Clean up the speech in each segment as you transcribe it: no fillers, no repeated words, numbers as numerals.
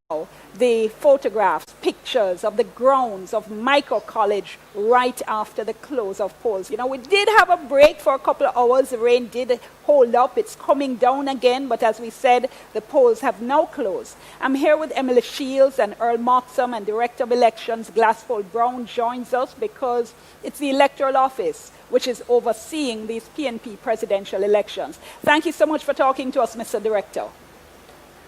the photographs, pictures of the grounds of Michael College right after the close of polls. You know, we did have a break for a couple of hours. The rain did hold up. It's coming down again, but as we said, the polls have now closed. I'm here with Emily Shields and Earl Moxham, and Director of Elections Glassfold Brown joins us because it's the electoral office which is overseeing these PNP presidential elections. Thank you so much for talking to us, Mr. Director.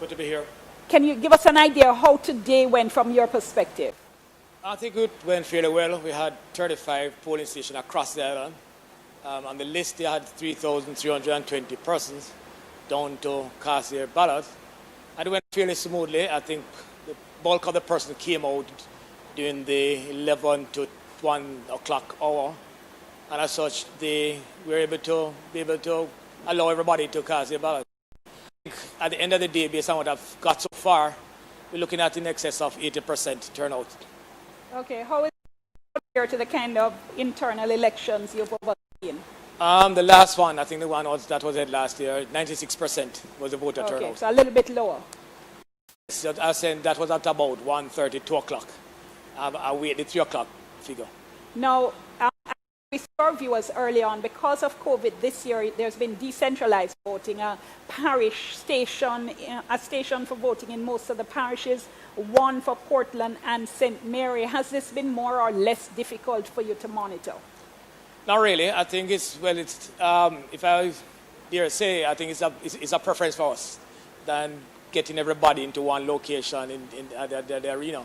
Good to be here. Can you give us an idea how today went from your perspective? I think it went fairly well. We had 35 polling stations across the island. On the list, they had 3,320 persons down to cast their ballot. And it went fairly smoothly. I think the bulk of the person came out during the 11 to 1 o'clock hour. And as such, they were able to allow everybody to cast their ballot. At the end of the day, based on what I've got so far, we're looking at in excess of 80% turnout. Okay, how is it compared to the kind of internal elections you've overseen? The last one, I think the one that was held last year, 96% was the voter turnout. Okay, so a little bit lower. So I said that was at about 1:30, 2 o'clock. I wait the 3 o'clock figure. Now, we saw viewers early on, because of COVID this year, there's been decentralized voting, a parish station, a station for voting in most of the parishes, one for Portland and St. Mary. Has this been more or less difficult for you to monitor? Not really. I think if I dare say, I think it's a preference for us than getting everybody into one location in the arena.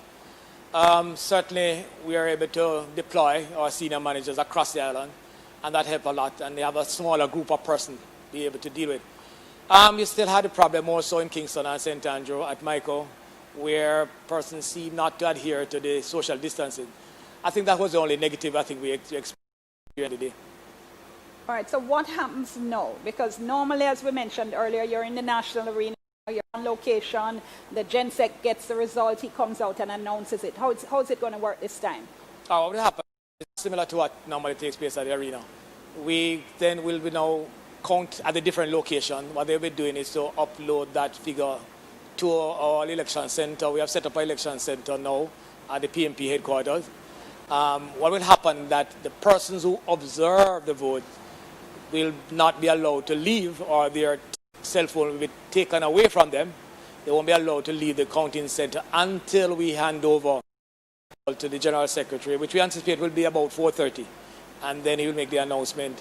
Certainly, we are able to deploy our senior managers across the island, and that helped a lot. And they have a smaller group of persons to be able to deal with. You still had a problem more so in Kingston and St. Andrew at Michael, where persons seem not to adhere to the social distancing. I think that was the only negative I think we experienced during the day. All right, so what happens now? Because normally, as we mentioned earlier, you're in the national arena. You're on location, the GenSec gets the result, he comes out and announces it. How is it going to work this time? What will happen is similar to what normally takes place at the arena. We then will now count at a different location. What they'll be doing is to upload that figure to our election center. We have set up an election center now at the PNP headquarters. What will happen that the persons who observe the vote will not be allowed to leave, or their cell phone will be taken away from them. They won't be allowed to leave the counting center until we hand over to the General Secretary, which we anticipate will be about 4:30, and then he will make the announcement.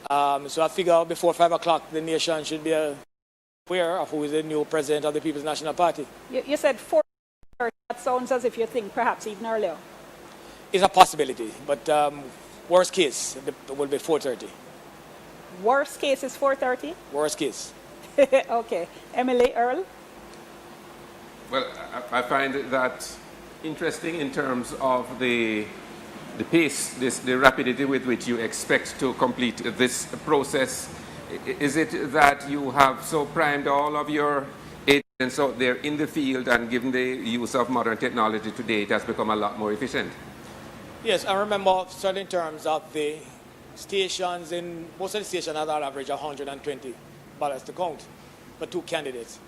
So I figure before 5 o'clock, the nation should be aware of who is the new president of the People's National Party. You said 4:30. That sounds as if you think perhaps even earlier. It's a possibility, but worst case, it will be 4:30. Worst case is 4:30? Worst case. Okay. Emily, Earl? Well, I find that interesting in terms of the pace, the rapidity with which you expect to complete this process. Is it that you have so primed all of your agents out there in the field, and given the use of modern technology today, it has become a lot more efficient? Yes, I remember certainly in terms of the stations, most of the stations have on average 120 ballots to count for two candidates.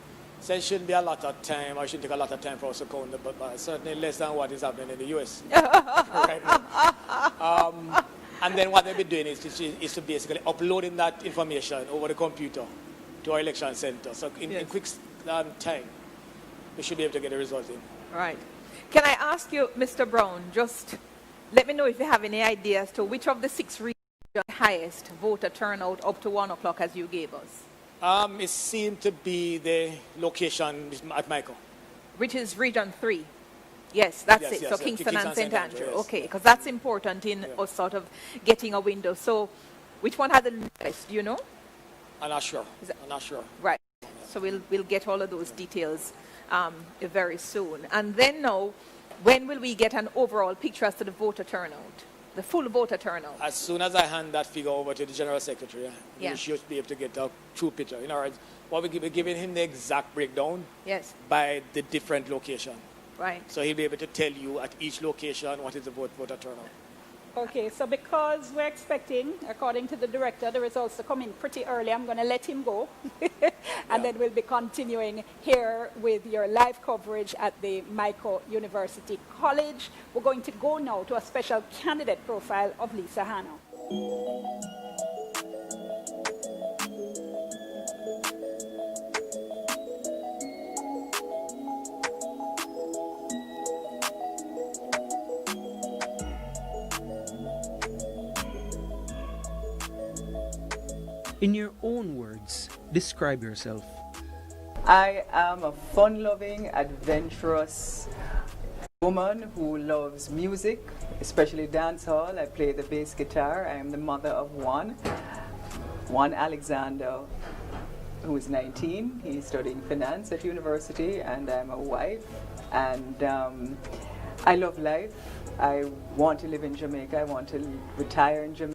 So it shouldn't be a lot of time, or it shouldn't take a lot of time for us to count, but certainly less than what is happening in the US right now. And then what they'll be doing is to basically uploading that information over the computer to our election center. So in quick time, we should be able to get the result in. Right. Can I ask you, Mr. Brown, just let me know if you have any ideas to which of the 6 regions highest voter turnout up to 1 o'clock as you gave us? It seemed to be the location at Michael. Which is Region 3. Yes, that's it. So Kingston and St. Andrew. Yes. Okay, because that's important in us sort of getting a window. So which one had the lowest, do you know? I'm not sure. I'm not sure. Right. So we'll get all of those details very soon. And then now, when will we get an overall picture as to the voter turnout? The full voter turnout? As soon as I hand that figure over to the General Secretary, we should be able to get a true picture. In other words, we're giving him the exact breakdown by the different location. Right. So he'll be able to tell you at each location what is the voter turnout. Okay, so because we're expecting, according to the director, the results to come in pretty early, I'm going to let him go. And then we'll be continuing here with your live coverage at the Michael University College. We're going to go now to a special candidate profile of Lisa Hanna. In your own words, describe yourself. I am a fun-loving, adventurous woman who loves music, especially dancehall. I play the bass guitar. I am the mother of one Alexander, who is 19. He's studying finance at university, and I'm a wife. And I love life. I want to live in Jamaica. I want to retire in Jamaica.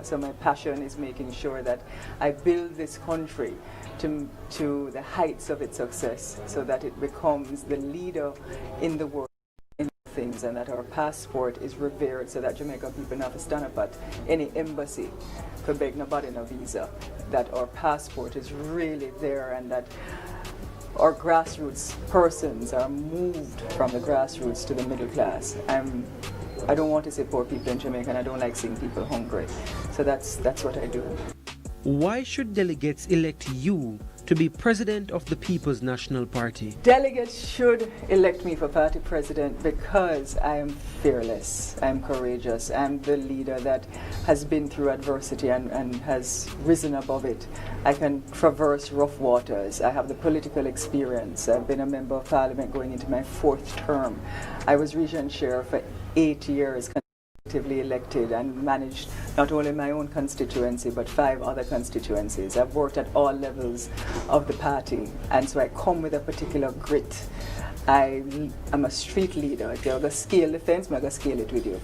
So my passion is making sure that I build this country to the heights of its success, so that it becomes the leader in the world in things, and that our passport is revered, so that Jamaica people never stand up at any embassy to beg nobody no visa, that our passport is really there, and that our grassroots persons are moved from the grassroots to the middle class. I don't want to say poor people in Jamaica, and I don't like seeing people hungry. So that's what I do. Why should delegates elect you to be president of the People's National Party? Delegates should elect me for party president because I am fearless, I'm courageous, I'm the leader that has been through adversity and has risen above it. I can traverse rough waters. I have the political experience. I've been a member of parliament going into my 4th term. I was region chair for 8 years, consecutively elected, and managed not only my own constituency but 5 other constituencies. I've worked at all levels of the party, and so I come with a particular grit. I am a street leader. If you're going to scale the fence, I'm going to scale it with you.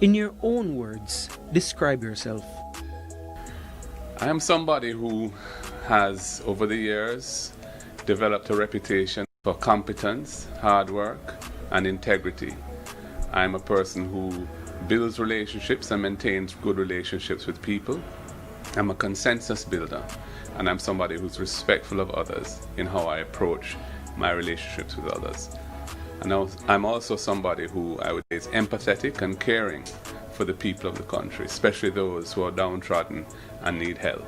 In your own words, describe yourself. I am somebody who has, over the years, developed a reputation for competence, hard work, and integrity. I am a person who builds relationships and maintains good relationships with people. I'm a consensus builder, and I'm somebody who's respectful of others in how I approach my relationships with others. And I'm also somebody who I would say is empathetic and caring for the people of the country, especially those who are downtrodden and need help.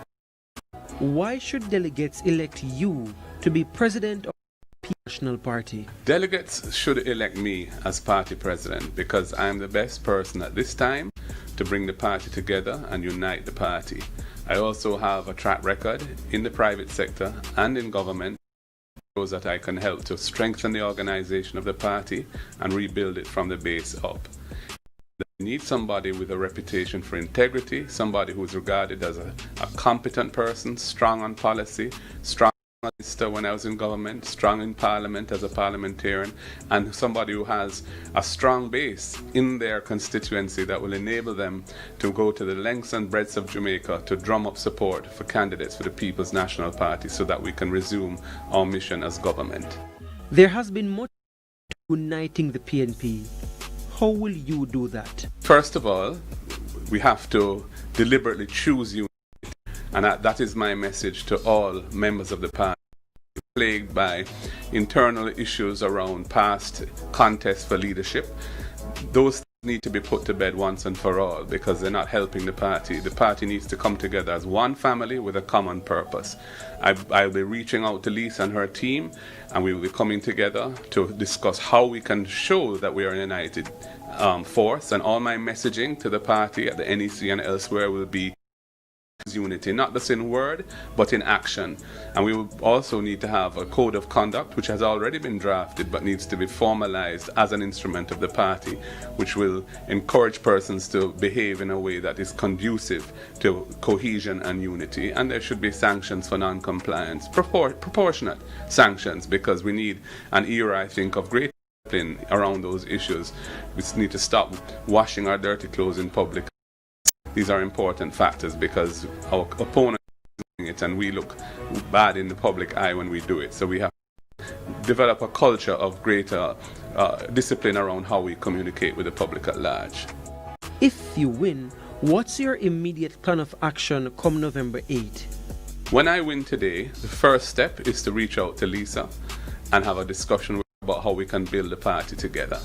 Why should delegates elect you to be president of the National Party? Delegates should elect me as party president because I'm the best person at this time to bring the party together and unite the party. I also have a track record in the private sector and in government that I can help to strengthen the organization of the party and rebuild it from the base up. We need somebody with a reputation for integrity, somebody who is regarded as a competent person, strong on policy, strong on minister when I was in government, strong in parliament as a parliamentarian, and somebody who has a strong base in their constituency that will enable them to go to the lengths and breadths of Jamaica to drum up support for candidates for the People's National Party so that we can resume our mission as government. There has been much uniting the PNP. How will you do that? First of all, we have to deliberately choose unity, and that is my message to all members of the party. Plagued by internal issues around past contests for leadership, those need to be put to bed once and for all because they're not helping the party. The party needs to come together as one family with a common purpose. I'll be reaching out to Lisa and her team, and we will be coming together to discuss how we can show that we are a united force, and all my messaging to the party at the NEC and elsewhere will be unity, not just in word, but in action. And we will also need to have a code of conduct, which has already been drafted, but needs to be formalized as an instrument of the party, which will encourage persons to behave in a way that is conducive to cohesion and unity. And there should be sanctions for non-compliance, proportionate sanctions, because we need an era, I think, of great discipline around those issues. We need to stop washing our dirty clothes in public. These are important factors because our opponent is doing it and we look bad in the public eye when we do it. So we have to develop a culture of greater discipline around how we communicate with the public at large. If you win, what's your immediate plan of action come November 8? When I win today, the first step is to reach out to Lisa and have a discussion about how we can build the party together.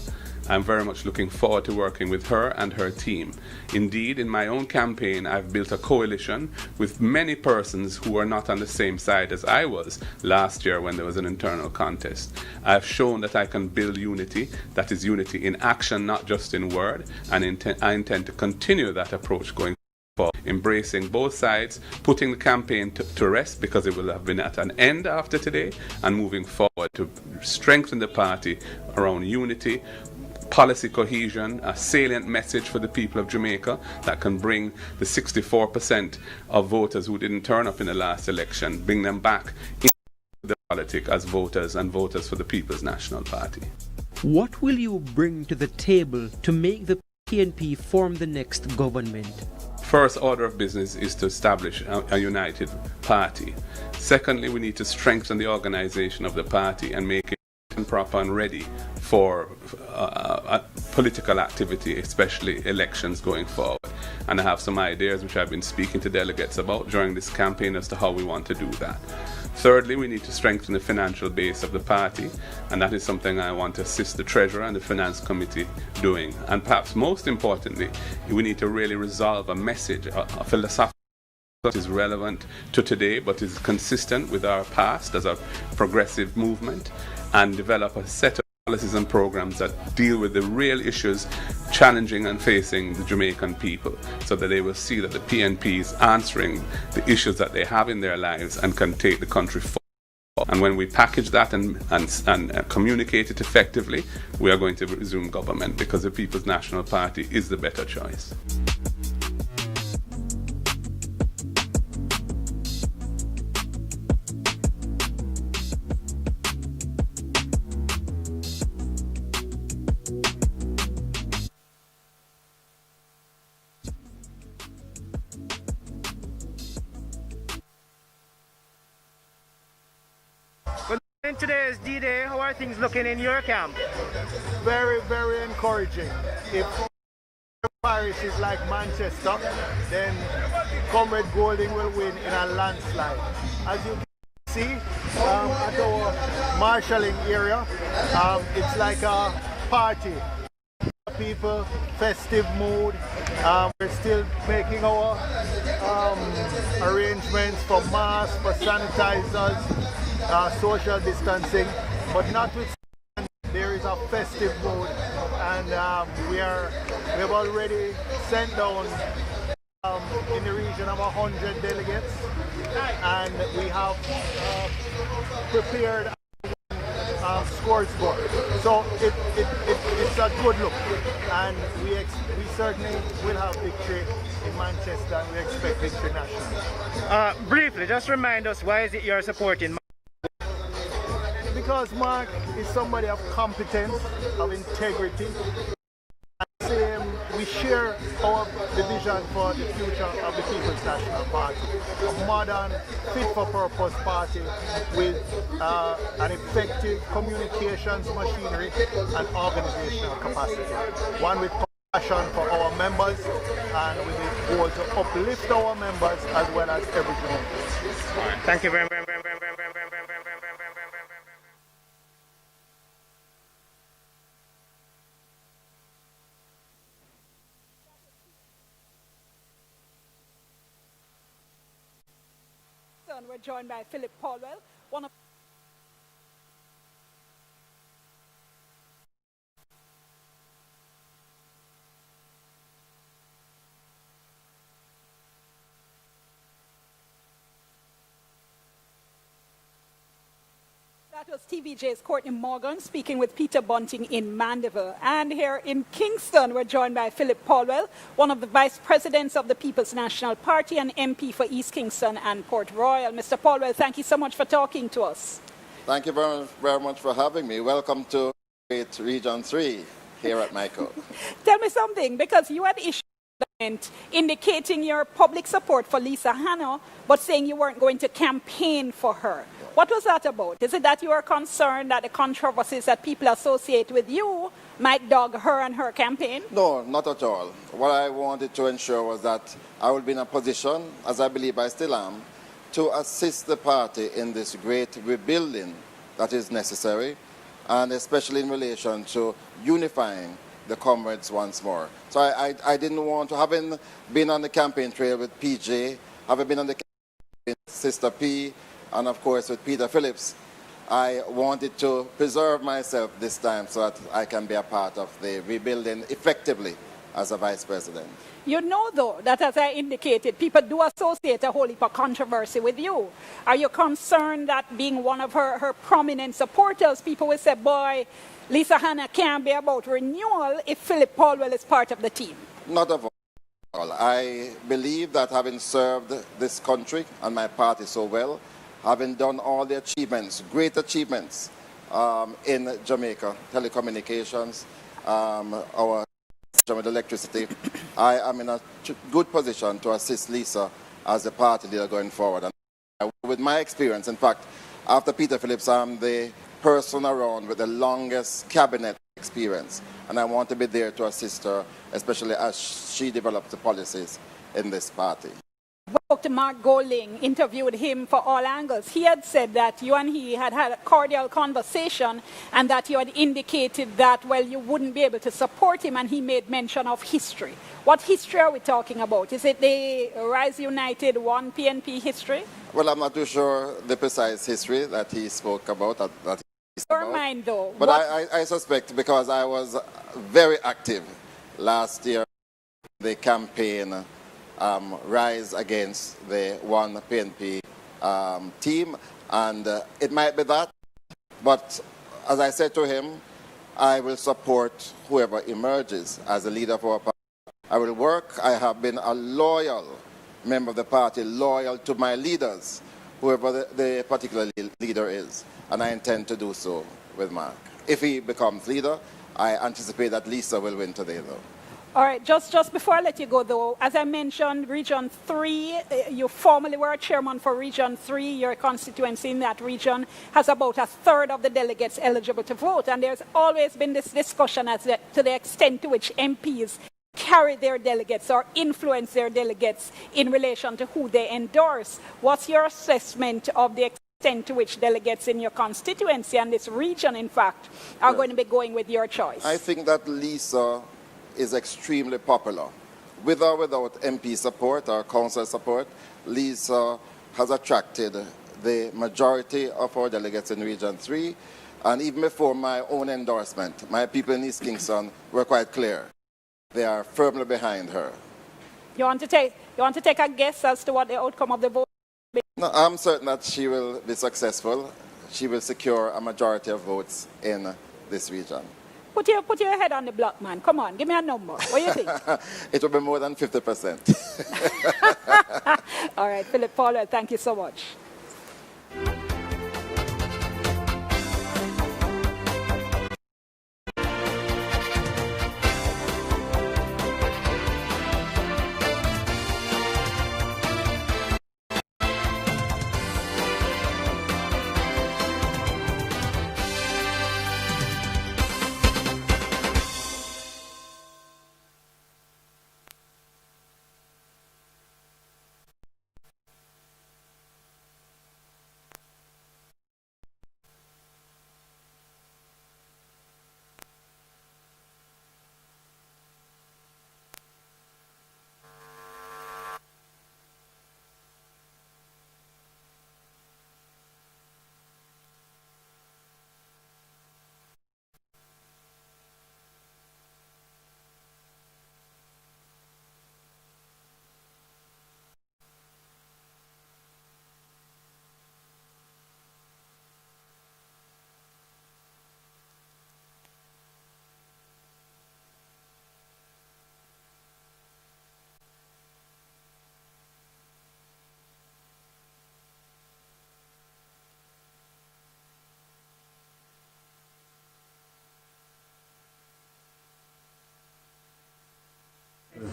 I'm very much looking forward to working with her and her team. Indeed, in my own campaign, I've built a coalition with many persons who are not on the same side as I was last year when there was an internal contest. I've shown that I can build unity, that is unity in action, not just in word, and I intend to continue that approach going forward, embracing both sides, putting the campaign to rest because it will have been at an end after today, and moving forward to strengthen the party around unity, policy cohesion, a salient message for the people of Jamaica that can bring the 64% of voters who didn't turn up in the last election, bring them back into the politics as voters and voters for the People's National Party. What will you bring to the table to make the PNP form the next government? First order of business is to establish a united party. Secondly, we need to strengthen the organization of the party and make it proper and ready for political activity, especially elections going forward. And I have some ideas which I've been speaking to delegates about during this campaign as to how we want to do that. Thirdly, we need to strengthen the financial base of the party, and that is something I want to assist the Treasurer and the Finance Committee doing. And perhaps most importantly, we need to really resolve a message, a philosophical that is relevant to today but is consistent with our past as a progressive movement, and develop a set of policies and programs that deal with the real issues challenging and facing the Jamaican people, so that they will see that the PNP is answering the issues that they have in their lives and can take the country forward. And when we package that and communicate it effectively, we are going to resume government, because the People's National Party is the better choice. Today is D-Day. How are things looking in your camp? Very, very encouraging. If Paris is like Manchester, then Comrade Golding will win in a landslide. As you can see at our marshalling area, it's like a party. People, festive mood. We're still making our arrangements for masks, for sanitizers, social distancing, but notwithstanding, there is a festive mood, and we have already sent down in the region of 100 delegates, and we have prepared scores board. So it's a good look, and we certainly will have victory in Manchester, and we expect victory nationally. Briefly, just remind us, why is it you're supporting? Because Mark is somebody of competence, of integrity. We share the vision for the future of the People's National Party, a modern, fit-for-purpose party with an effective communications machinery and organizational capacity. One with compassion for our members and with the goal to uplift our members as well as every Jamaican. Thank you very much. We're joined by Philip Paulwell, one of That was TVJ's Courtney Morgan speaking with Peter Bunting in Mandeville. And here in Kingston, we're joined by Philip Paulwell, one of the vice presidents of the People's National Party and MP for East Kingston and Port Royal. Mr. Paulwell, thank you so much for talking to us. Thank you very much for having me. Welcome to Region 3 here at MICO. Tell me something, because you had issued a document indicating your public support for Lisa Hanna, but saying you weren't going to campaign for her. What was that about? Is it that you are concerned that the controversies that people associate with you might dog her and her campaign? No, not at all. What I wanted to ensure was that I would be in a position, as I believe I still am, to assist the party in this great rebuilding that is necessary, and especially in relation to unifying the comrades once more. So I didn't want to, having been on the campaign trail with PJ, having been on the campaign with Sister P, and of course with Peter Phillips, I wanted to preserve myself this time so that I can be a part of the rebuilding effectively as a vice president. You know, though, that as I indicated, people do associate a whole heap of controversy with you. Are you concerned that being one of her prominent supporters, people will say, boy, Lisa Hanna can't be about renewal if Philip Paulwell is part of the team? Not at all. I believe that having served this country and my party so well, having done all the achievements, great achievements in Jamaica, telecommunications, our with electricity, I am in a good position to assist Lisa as the party leader going forward. And with my experience, in fact, after Peter Phillips, I'm the person around with the longest cabinet experience, and I want to be there to assist her, especially as she develops the policies in this party. Dr. Mark Golding interviewed him for All Angles. He had said that you and he had had a cordial conversation and that you had indicated that, well, you wouldn't be able to support him, and he made mention of history. What history are we talking about? Is it the Rise United 1 PNP history? Well, I'm not too sure the precise history that he spoke about. Your mind, though. But I suspect, because I was very active last year in the campaign Rise Against the One PNP team, and it might be that, but as I said to him, I will support whoever emerges as a leader for our party. I will work. I have been a loyal member of the party, loyal to my leaders, whoever the particular leader is, and I intend to do so with Mark. If he becomes leader, I anticipate that Lisa will win today, though. All right, just before I let you go, though, as I mentioned, Region 3, you formerly were chairman for Region 3. Your constituency in that region has about a third of the delegates eligible to vote. And there's always been this discussion as to the extent to which MPs carry their delegates or influence their delegates in relation to who they endorse. What's your assessment of the extent to which delegates in your constituency and this region, in fact, are going to be going with your choice? I think that Lisa is extremely popular. With or without MP support or council support, Lisa has attracted the majority of our delegates in Region 3. And even before my own endorsement, my people in East Kingston were quite clear. They are firmly behind her. You want to take a guess as to what the outcome of the vote will be? No, I'm certain that she will be successful. She will secure a majority of votes in this region. Put your head on the block, man. Come on, give me a number. What do you think? It will be more than 50%. All right, Philip Paulwell, thank you so much.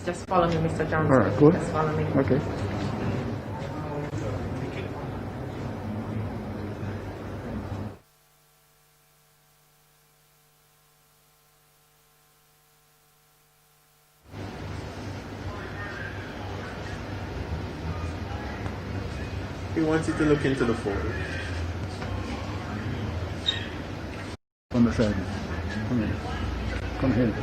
Just follow me, Mr. Johnson. All right, good. Just follow me. Okay. He wants you to look into the phone. On the side. Come here. Come here.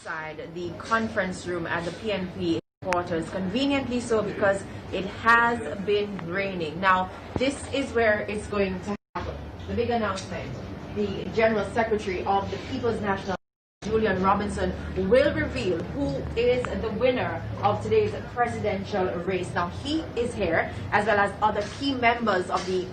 Inside the conference room at the PNP headquarters, conveniently so because it has been raining. Now, this is where it's going to happen. The big announcement. The General Secretary of the People's National, Julian Robinson, will reveal who is the winner of today's presidential race. Now, he is here, as well as other key members of the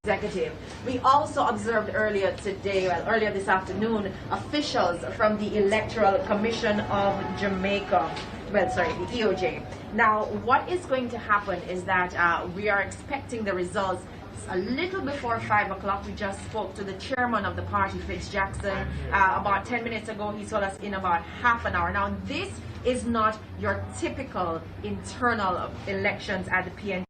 executive. We also observed earlier this afternoon, officials from the Electoral Commission of Jamaica, the EOJ. Now, what is going to happen is that we are expecting the results a little before 5 o'clock. We just spoke to the chairman of the party, Fitz Jackson, about 10 minutes ago. He told us in about half an hour. Now, this is not your typical internal elections at the PNP.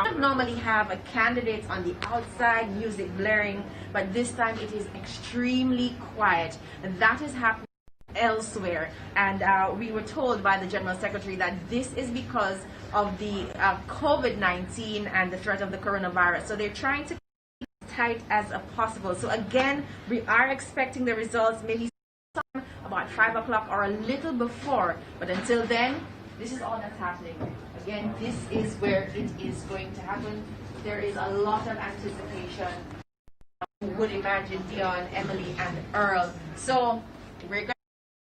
We normally have a candidate on the outside, music blaring, but this time it is extremely quiet, and that is happening elsewhere. And we were told by the General Secretary that this is because of the COVID-19 and the threat of the coronavirus. So they're trying to keep it as tight as possible. So again, we are expecting the results maybe about 5 o'clock or a little before, but until then, this is all that's happening. Again, this is where it is going to happen. There is a lot of anticipation. You would imagine Dion, Emily, and Earl. So we're going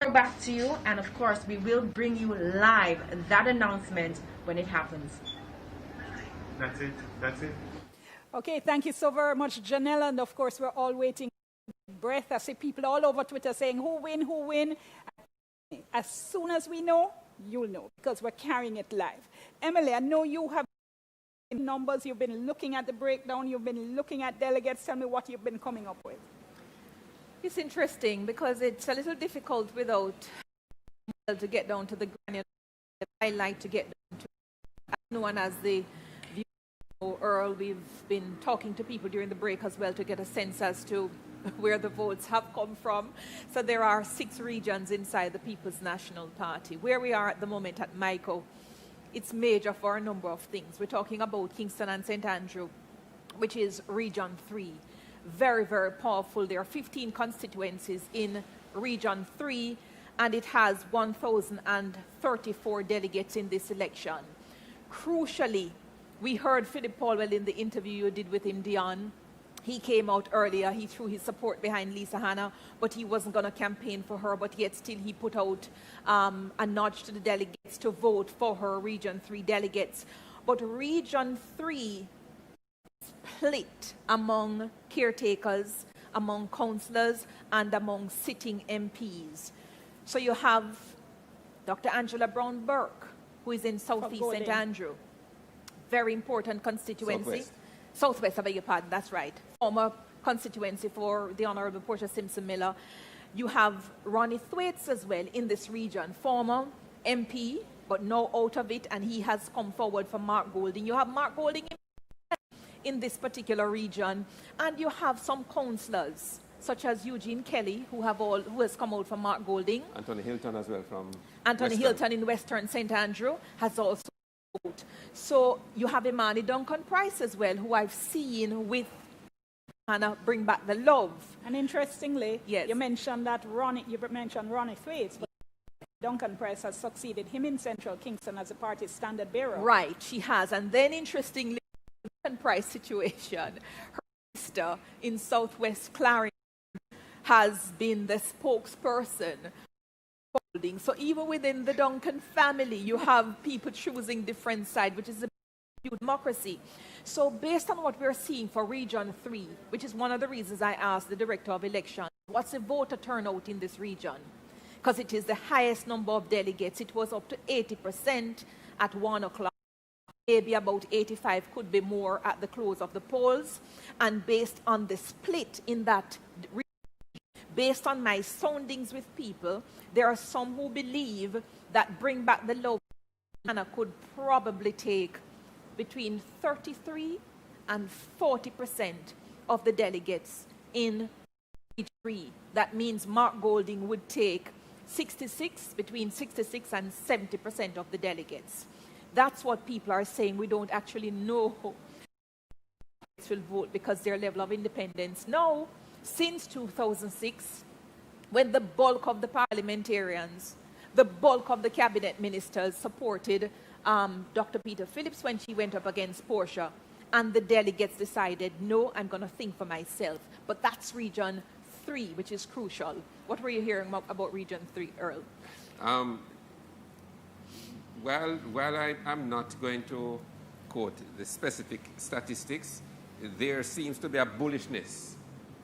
to go back to you, and of course, we will bring you live that announcement when it happens. That's it. That's it. Okay, thank you so very much, Janelle. And of course, we're all waiting for breath. I see people all over Twitter saying, who win, who win? As soon as we know, you'll know, because we're carrying it live. Emily, I know you have numbers, you've been looking at the breakdown, you've been looking at delegates. Tell me what you've been coming up with. It's interesting because it's a little difficult without to get down to the granular. I like to get down to, as known as the view. Earl, we've been talking to people during the break as well to get a sense as to where the votes have come from. So there are 6 regions inside the People's National Party. Where we are at the moment at MICO, it's major for a number of things. We're talking about Kingston and St. Andrew, which is Region 3. Very, very powerful. There are 15 constituencies in Region 3, and it has 1,034 delegates in this election. Crucially, we heard Philip Paulwell in the interview you did with him, Dion. He came out earlier, he threw his support behind Lisa Hanna, but he wasn't going to campaign for her, but yet still he put out a nudge to the delegates to vote for her Region 3 delegates. But Region 3 split among caretakers, among councillors, and among sitting MPs. So you have Dr. Angela Brown-Burke, who is in Southeast St. Andrew. Very important constituency. Southwest, I beg your pardon, that's right. Former constituency for the Honorable Portia Simpson-Miller. You have Ronnie Thwaites as well in this region, former MP, but now out of it, and he has come forward for Mark Golding. You have Mark Golding in this particular region, and you have some councillors, such as Eugene Kelly, who has come out from Mark Golding. Anthony Hilton as well from Anthony Hilton in Western St. Andrew has also. So you have Imani Duncan Price as well, who I've seen with Hanna, bring back the love. And interestingly, yes, you mentioned Ronnie Thwaites, but Duncan Price has succeeded him in Central Kingston as a party standard bearer. Right, she has. And then interestingly, the Duncan Price situation, her sister in Southwest Clarendon has been the spokesperson. So even within the Duncan family, you have people choosing different sides, which is a huge democracy. So based on what we're seeing for Region 3, which is one of the reasons I asked the Director of Elections, what's the voter turnout in this region? Because it is the highest number of delegates. It was up to 80% at 1 o'clock. Maybe about 85, could be more at the close of the polls. And based on the split in that region, based on my soundings with people, there are some who believe that Bring Back the Love Hanna could probably take between 33 and 40% of the delegates in Region 3. That means Mark Golding would take between 66 and 70% of the delegates. That's what people are saying. We don't actually know who will vote because their level of independence. Now, since 2006, when the bulk of the parliamentarians, the bulk of the cabinet ministers supported Dr. Peter Phillips when she went up against Portia, and the delegates decided, no, I'm going to think for myself. But that's Region 3, which is crucial. What were you hearing about Region 3, Earl? While I'm not going to quote the specific statistics, there seems to be a bullishness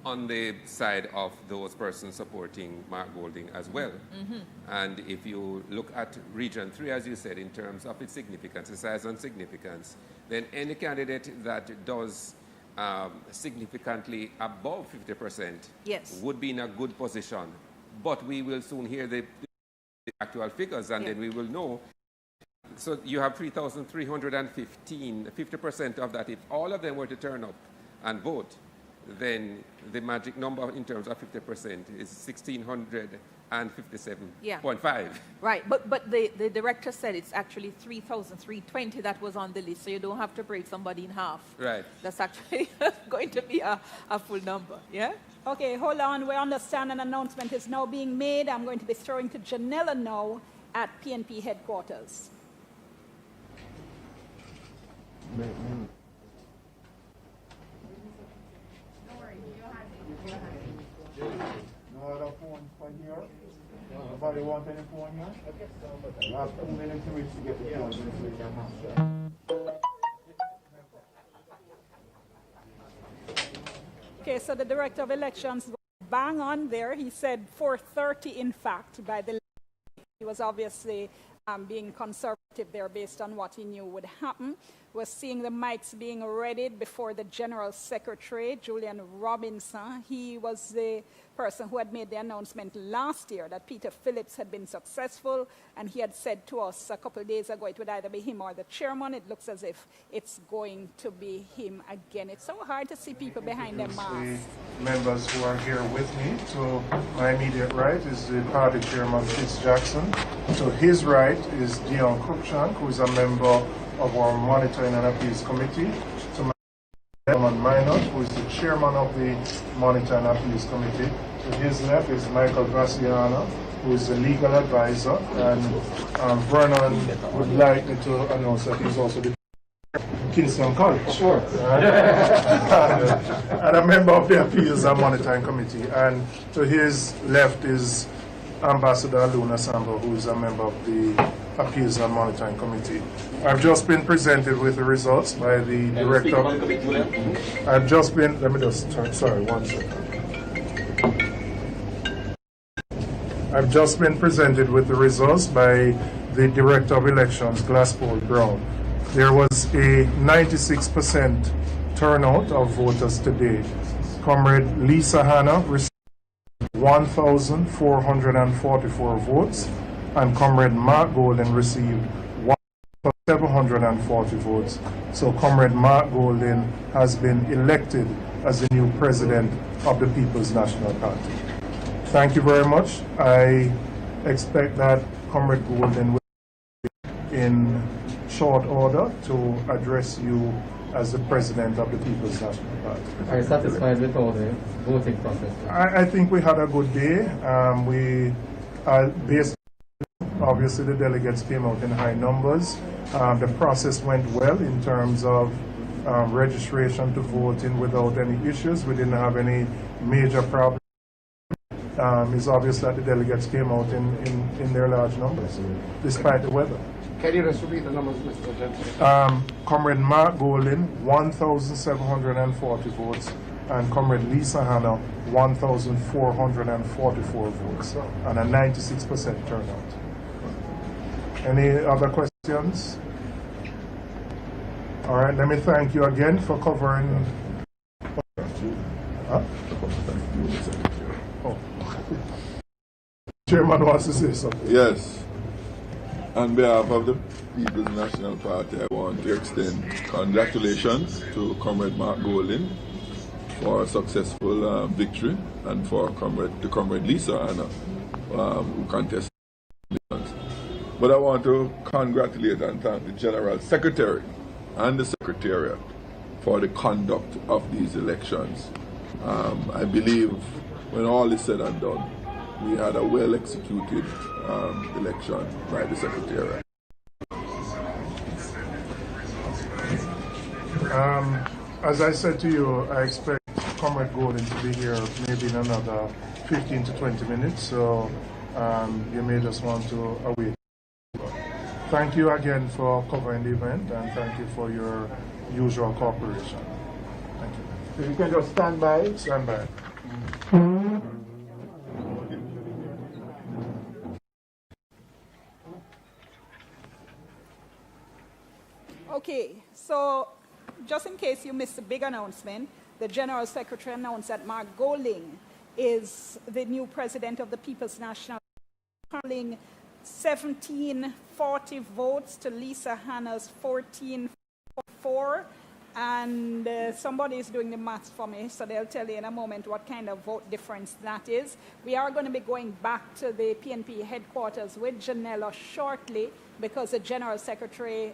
on the side of those persons supporting Mark Golding as well. Mm-hmm. And if you look at Region 3, as you said, in terms of its significance, the size and significance, then any candidate that does significantly above 50% yes, would be in a good position. But we will soon hear the actual figures, and then we will know. So you have 3,315, 50% of that. If all of them were to turn up and vote, then the magic number in terms of 50% is 1,657.5. Right, but the director said it's actually 3,320 that was on the list, so you don't have to break somebody in half. Right. That's actually going to be a full number, yeah? Okay, hold on. We understand an announcement is now being made. I'm going to be throwing to Janella now at PNP headquarters. No other phone for here? Nobody want any phone here? You have 2 minutes to reach to get the phone. Okay, so the Director of Elections bang on there. He said 4:30, in fact, by the he was obviously being conservative there based on what he knew would happen. We're seeing the mics being readied before the General Secretary, Julian Robinson. He was the person who had made the announcement last year that Peter Phillips had been successful, and he had said to us a couple of days ago it would either be him or the chairman. It looks as if it's going to be him again. It's so hard to see people behind their masks. The members who are here with me, to my immediate right is the party chairman, Fitz Jackson. To his right is Dion Cruikshank, who is a member of our Monitoring and Appeals Committee. To my chairman Minot, who is the chairman of the Monitoring and Appeals Committee. To his left is Michael Graciano, who is the legal advisor. And Vernon would like me to announce that he's also the Kingston College. Sure. And a member of the Appeals and Monitoring Committee. And to his left is Ambassador Luna Sambo, who is a member of the Appeals and Monitoring Committee. I've just been presented with the results by the director. I've just been, let me just turn, sorry, 1 second. I've just been presented with the results by the Director of Elections, Glasspool Brown. There was a 96% turnout of voters today. Comrade Lisa Hanna received 1,444 votes, and Comrade Mark Golding received 1,740 votes. So Comrade Mark Golding has been elected as the new president of the People's National Party. Thank you very much. I expect that Comrade Golding will be in short order to address you as the President of the People's National Party. Are you satisfied with all the voting process? I think we had a good day. Based, obviously, the delegates came out in high numbers. The process went well in terms of registration to voting without any issues. We didn't have any major problems. It's obvious that the delegates came out in their large numbers, despite the weather. Can you just repeat the numbers, Mr. Jensen? Comrade Mark Golin, 1,740 votes, and Comrade Lisa Hanna, 1,444 votes, and a 96% turnout. Any other questions? All right, let me thank you again for covering. Huh? Oh. Chairman wants to say something. Yes. On behalf of the People's National Party, I want to extend congratulations to Comrade Mark Golin for a successful victory, and for Comrade Lisa Hanna, who contested elections. But I want to congratulate and thank the General Secretary and the Secretariat for the conduct of these elections. I believe when all is said and done, we had a well-executed election by the Secretariat. As I said to you, I expect Comrade Golden to be here maybe in another 15 to 20 minutes, so you may just want to await. Thank you again for covering the event, and thank you for your usual cooperation. Thank you. If you can just stand by. Stand by. Okay, so just in case you missed the big announcement, the General Secretary announced that Mark Golding is the new president of the People's National Party, 1740 votes to Lisa Hanna's 1444, and somebody is doing the maths for me, so they'll tell you in a moment what kind of vote difference that is. We are going to be going back to the PNP headquarters with Janella shortly, because the General Secretary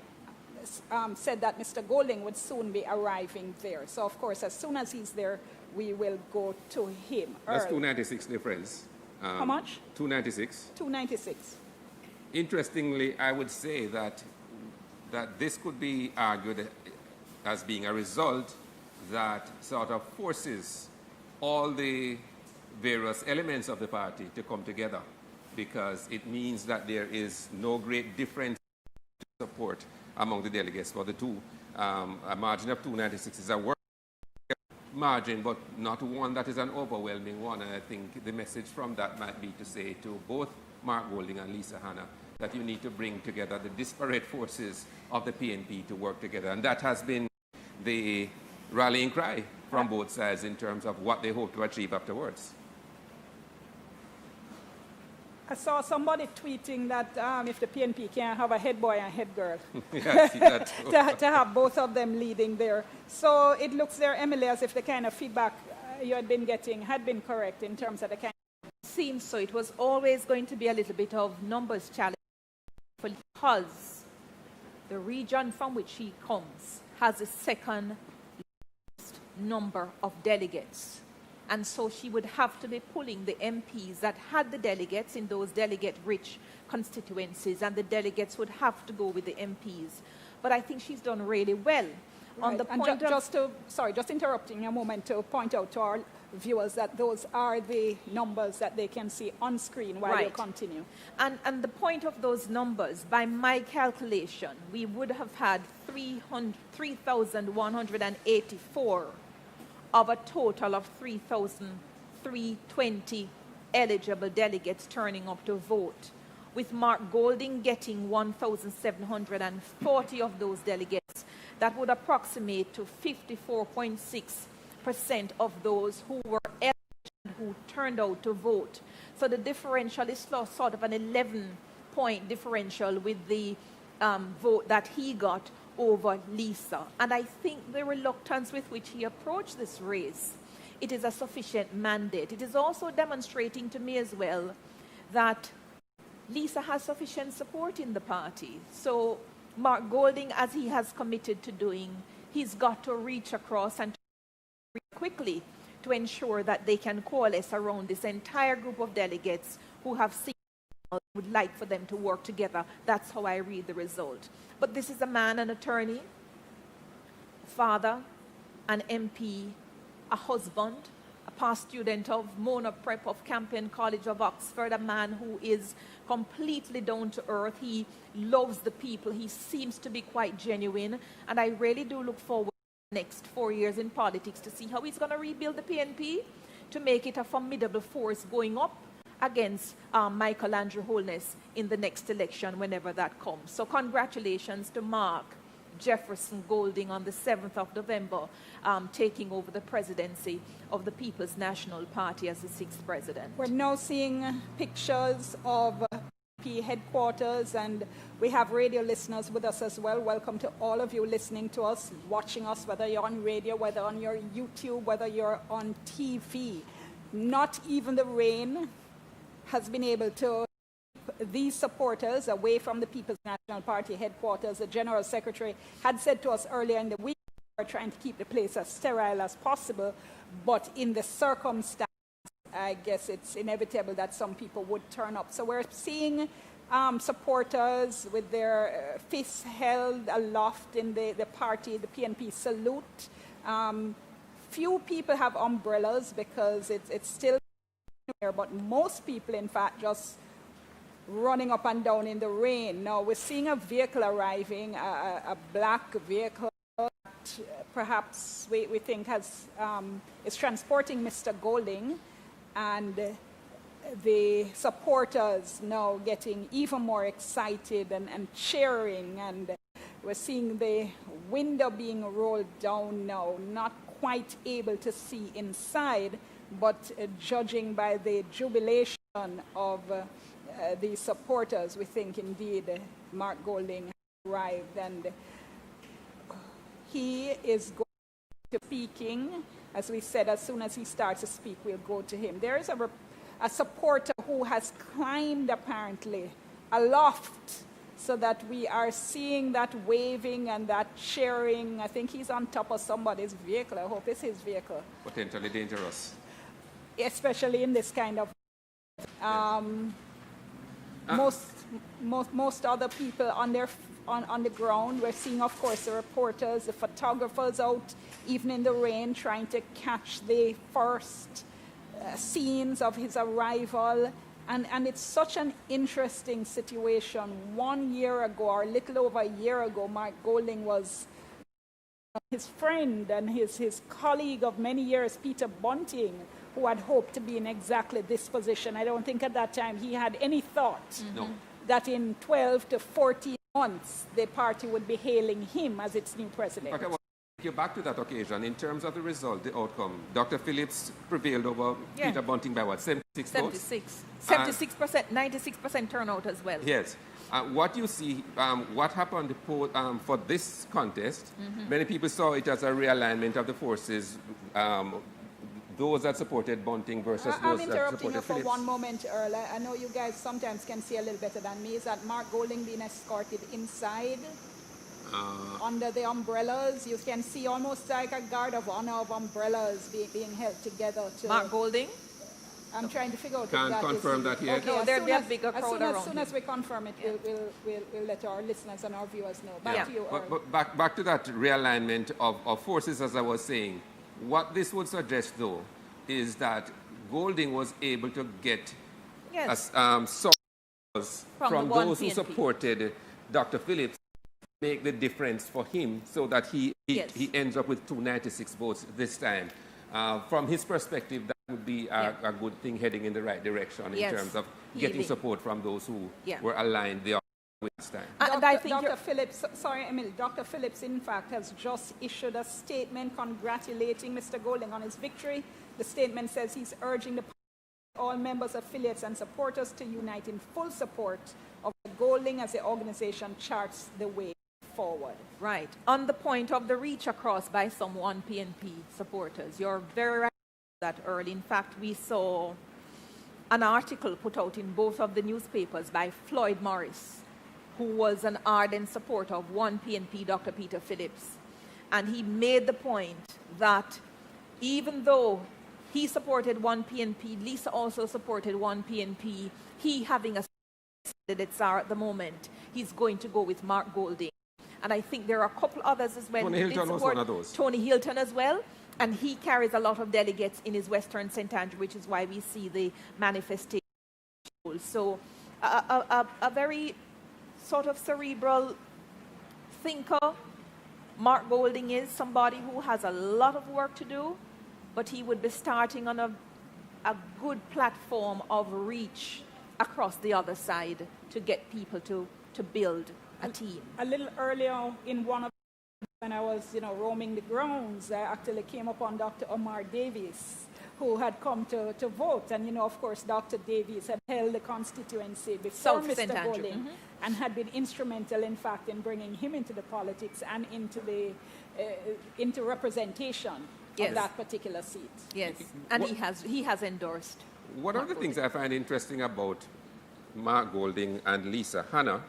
said that Mr. Golding would soon be arriving there. So, of course, as soon as he's there, we will go to him. That's 296 difference. How much? 296. 296. Interestingly, I would say that this could be argued as being a result that sort of forces all the various elements of the party to come together, because it means that there is no great difference in support among the delegates for the two. A margin of 296 is a work margin, but not one that is an overwhelming one. And I think the message from that might be to say to both Mark Golding and Lisa Hanna that you need to bring together the disparate forces of the PNP to work together. And that has been the rallying cry from both sides in terms of what they hope to achieve afterwards. I saw somebody tweeting that if the PNP can have a head boy and a head girl, to have both of them leading there. So it looks there, Emily, as if the kind of feedback you had been getting had been correct in terms of the kind. Seems so. It was always going to be a little bit of numbers challenge, because the region from which he comes has the second largest number of delegates. And so she would have to be pulling the MPs that had the delegates in those delegate-rich constituencies, and the delegates would have to go with the MPs. But I think she's done really well. Right. On the point just interrupting a moment to point out to our viewers that those are the numbers that they can see on screen while you continue. And the point of those numbers, by my calculation, we would have had 3,184 of a total of 3,320 eligible delegates turning up to vote, with Mark Golding getting 1,740 of those delegates. That would approximate to 54.6% of those who were eligible, who turned out to vote. So the differential is sort of an 11-point differential with the vote that he got over Lisa. And I think the reluctance with which he approached this race, it is a sufficient mandate. It is also demonstrating to me as well that Lisa has sufficient support in the party. So Mark Golding, as he has committed to doing, he's got to reach across and quickly to ensure that they can coalesce around this entire group of delegates who have seen would like for them to work together. That's how I read the result. But this is a man, an attorney, father, an MP, a husband, a past student of Mona Prep of Campion College of Oxford, a man who is completely down to earth. He loves the people. He seems to be quite genuine. And I really do look forward to the next 4 years in politics to see how he's going to rebuild the PNP to make it a formidable force going up against Michael Andrew Holness in the next election, whenever that comes. So congratulations to Mark Jefferson Golding on the 7th of November, taking over the presidency of the People's National Party as the 6th president. We're now seeing pictures of PNP headquarters, and we have radio listeners with us as well. Welcome to all of you listening to us, watching us, whether you're on radio, whether on your YouTube, whether you're on TV. Not even the rain has been able to keep these supporters away from the People's National Party headquarters. The General Secretary had said to us earlier in the week, we're trying to keep the place as sterile as possible, but in the circumstance, I guess it's inevitable that some people would turn up. So we're seeing supporters with their fists held aloft in the party, the PNP salute. Few people have umbrellas because it's still here, but most people, in fact, just running up and down in the rain. Now, we're seeing a vehicle arriving, a black vehicle that perhaps we think is transporting Mr. Golding, and the supporters now getting even more excited and cheering, and we're seeing the window being rolled down now, not quite able to see inside, but judging by the jubilation of the supporters, we think indeed Mark Golding has arrived, and he is going to speaking. As we said, as soon as he starts to speak, we'll go to him. There is a supporter who has climbed apparently aloft, so that we are seeing that waving and that cheering. I think he's on top of somebody's vehicle. I hope it's his vehicle. Potentially dangerous. Especially in this kind of most other people on the ground. We're seeing, of course, the reporters, the photographers out even in the rain trying to catch the first scenes of his arrival. And it's such an interesting situation. 1 year ago, or a little over a year ago, Mark Golding was his friend and his colleague of many years, Peter Bunting, who had hoped to be in exactly this position. I don't think at that time he had any thought that in 12 to 14 months the party would be hailing him as its new president. Okay, well, you back to that occasion. In terms of the result, the outcome, Dr. Phillips prevailed over Peter Bunting by what, 76 votes? 76%, 96% turnout as well. Yes. What you see, what happened for this contest, many people saw it as a realignment of the forces, those that supported Bunting versus those that supported Phillips. I'm interrupting you for one moment, Earl. I know you guys sometimes can see a little better than me. Is that Mark Golding being escorted inside under the umbrellas? You can see almost like a guard of honor of umbrellas being held together. Mark Golding? I'm trying to figure out if Can't that confirm that yet. Okay, there'll be a bigger crowd around. As soon as we confirm it, we'll let our listeners and our viewers know. Back to you, Earl. But back to that realignment of forces, as I was saying. What this would suggest, though, is that Golding was able to get support from those who supported Dr. Phillips, make the difference for him, so that he ends up with 296 votes this time. From his perspective, that would be a good thing, heading in the right direction in terms of getting support from those who were aligned the time. And I think Dr. Phillips, sorry, Emil, Dr. Phillips, in fact, has just issued a statement congratulating Mr. Golding on his victory. The statement says he's urging all members, affiliates, and supporters to unite in full support of Golding as the organization charts the way forward. Right. On the point of the reach across by some PNP supporters, you're very right that early. In fact, we saw an article put out in both of the newspapers by Floyd Morris, who was an ardent supporter of one PNP, Dr. Peter Phillips. And he made the point that even though he supported one PNP, Lisa also supported one PNP, he having a candidate at the moment, he's going to go with Mark Golding. And I think there are a couple others as well. Tony Hilton was one of those. Tony Hilton as well. And he carries a lot of delegates in his Western St. Andrew, which is why we see the manifestation. So a very sort of cerebral thinker. Mark Golding is somebody who has a lot of work to do, but he would be starting on a good platform of reach across the other side to get people to build a team. A little earlier in one of when I was, roaming the grounds, I actually came upon Dr. Omar Davies, who had come to vote. And, of course, Dr. Davies had held the constituency before South Mr. Golding and had been instrumental, in fact, in bringing him into the politics and into representation of that particular seat. Yes, and he has endorsed. One of the things I find interesting about Mark Golding and Lisa Hanna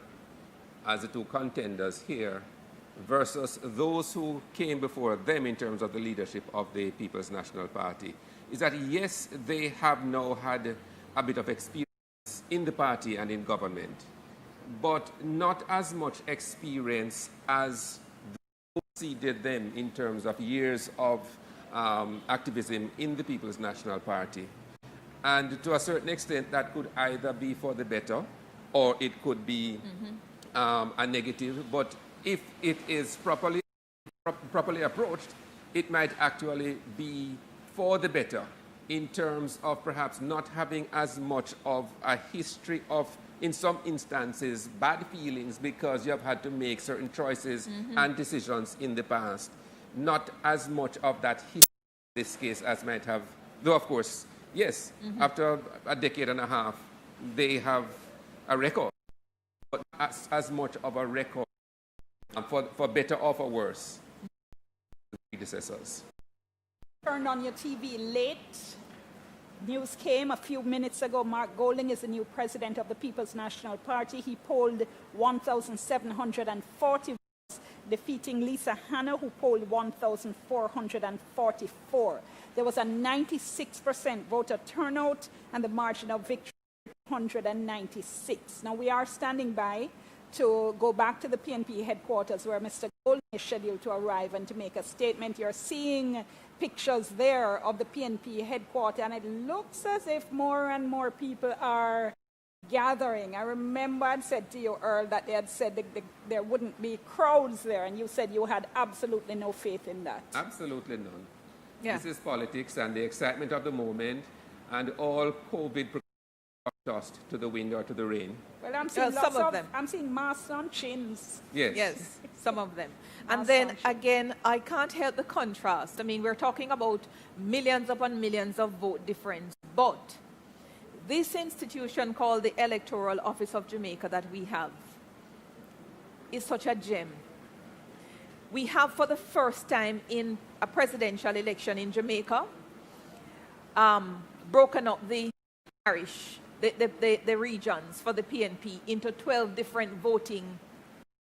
as the two contenders here versus those who came before them in terms of the leadership of the People's National Party is that, yes, they have now had a bit of experience in the party and in government, but not as much experience as those who preceded them in terms of years of activism in the People's National Party. And to a certain extent, that could either be for the better or it could be a negative. But if it is properly approached, it might actually be for the better in terms of perhaps not having as much of a history of, in some instances, bad feelings because you have had to make certain choices and decisions in the past. Not as much of that history in this case as might have, though of course, yes, after a decade and a half, they have a record, but as much of a record for better or for worse, predecessors. Turned on your TV late. News came a few minutes ago. Mark Golding is the new president of the People's National Party. He polled 1,740 votes, defeating Lisa Hanna, who polled 1,444. There was a 96% voter turnout, and the margin of victory 196. Now, we are standing by to go back to the PNP headquarters where Mr. Golding is scheduled to arrive and to make a statement. You're seeing pictures there of the PNP headquarters, and it looks as if more and more people are gathering. I remember I'd said to you, Earl, that they had said there wouldn't be crowds there, and you said you had absolutely no faith in that. Absolutely none. Yeah. This is politics and the excitement of the moment, and all COVID tossed to the wind or to the rain. Well, I'm seeing some of them. I'm seeing masks on chins. Yes. Yes, some of them. And then again, I can't help the contrast. I mean, we're talking about millions upon millions of vote difference, but this institution called the Electoral Office of Jamaica that we have is such a gem. We have, for the first time in a presidential election in Jamaica, broken up the parish, the regions for the PNP into 12 different voting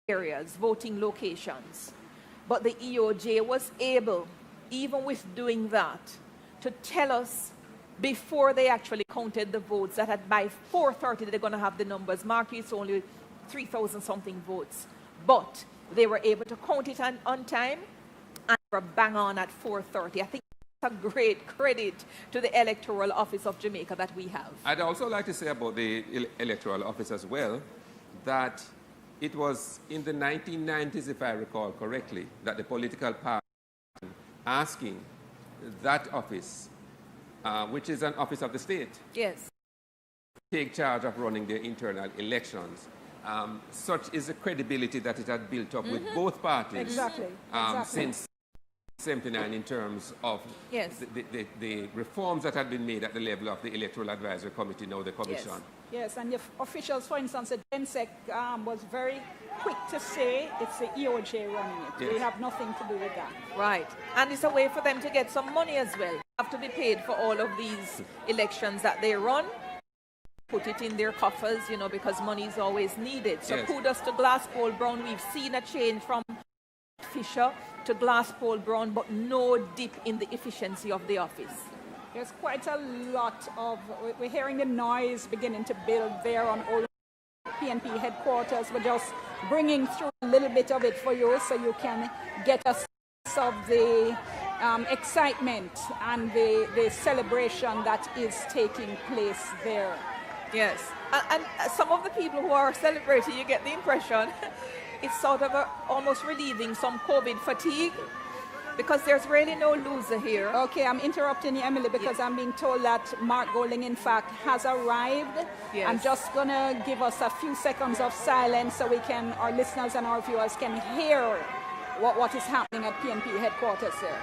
areas, voting locations. But the EOJ was able, even with doing that, to tell us before they actually counted the votes that by 4:30 they're going to have the numbers. Mark, it's only 3,000 something votes. But they were able to count it on time and were bang on at 4:30. I think a great credit to the Electoral Office of Jamaica that we have. I'd also like to say about the Electoral Office as well, that it was in the 1990s, if I recall correctly, that the political party asking that office, which is an office of the state, yes, take charge of running their internal elections. Such is the credibility that it had built up with both parties. Exactly. Since 79 in terms of the reforms that had been made at the level of the Electoral Advisory Committee, now the Commission. Yes, and the officials, for instance, the GenSec was very quick to say it's the EOJ running it. Yes. We have nothing to do with that. Right. And it's a way for them to get some money as well. They have to be paid for all of these elections that they run. put it in their coffers, you know, because money is always needed. So Yes. kudos to Glasspool Brown. We've seen a change from Fisher to Glasspool Brown, but no dip in the efficiency of the office. There's quite a lot of, we're hearing the noise beginning to build there on old PNP headquarters. We're just bringing through a little bit of it for you so you can get a sense of the excitement and the celebration that is taking place there. Yes, and some of the people who are celebrating, you get the impression, it's sort of almost relieving some COVID fatigue, because there's really no loser here. Okay, I'm interrupting you, Emily, because I'm being told that Mark Golding, in fact, has arrived. Yes. I'm just going to give us a few seconds of silence so we can, our listeners and our viewers can hear what is happening at PNP headquarters there.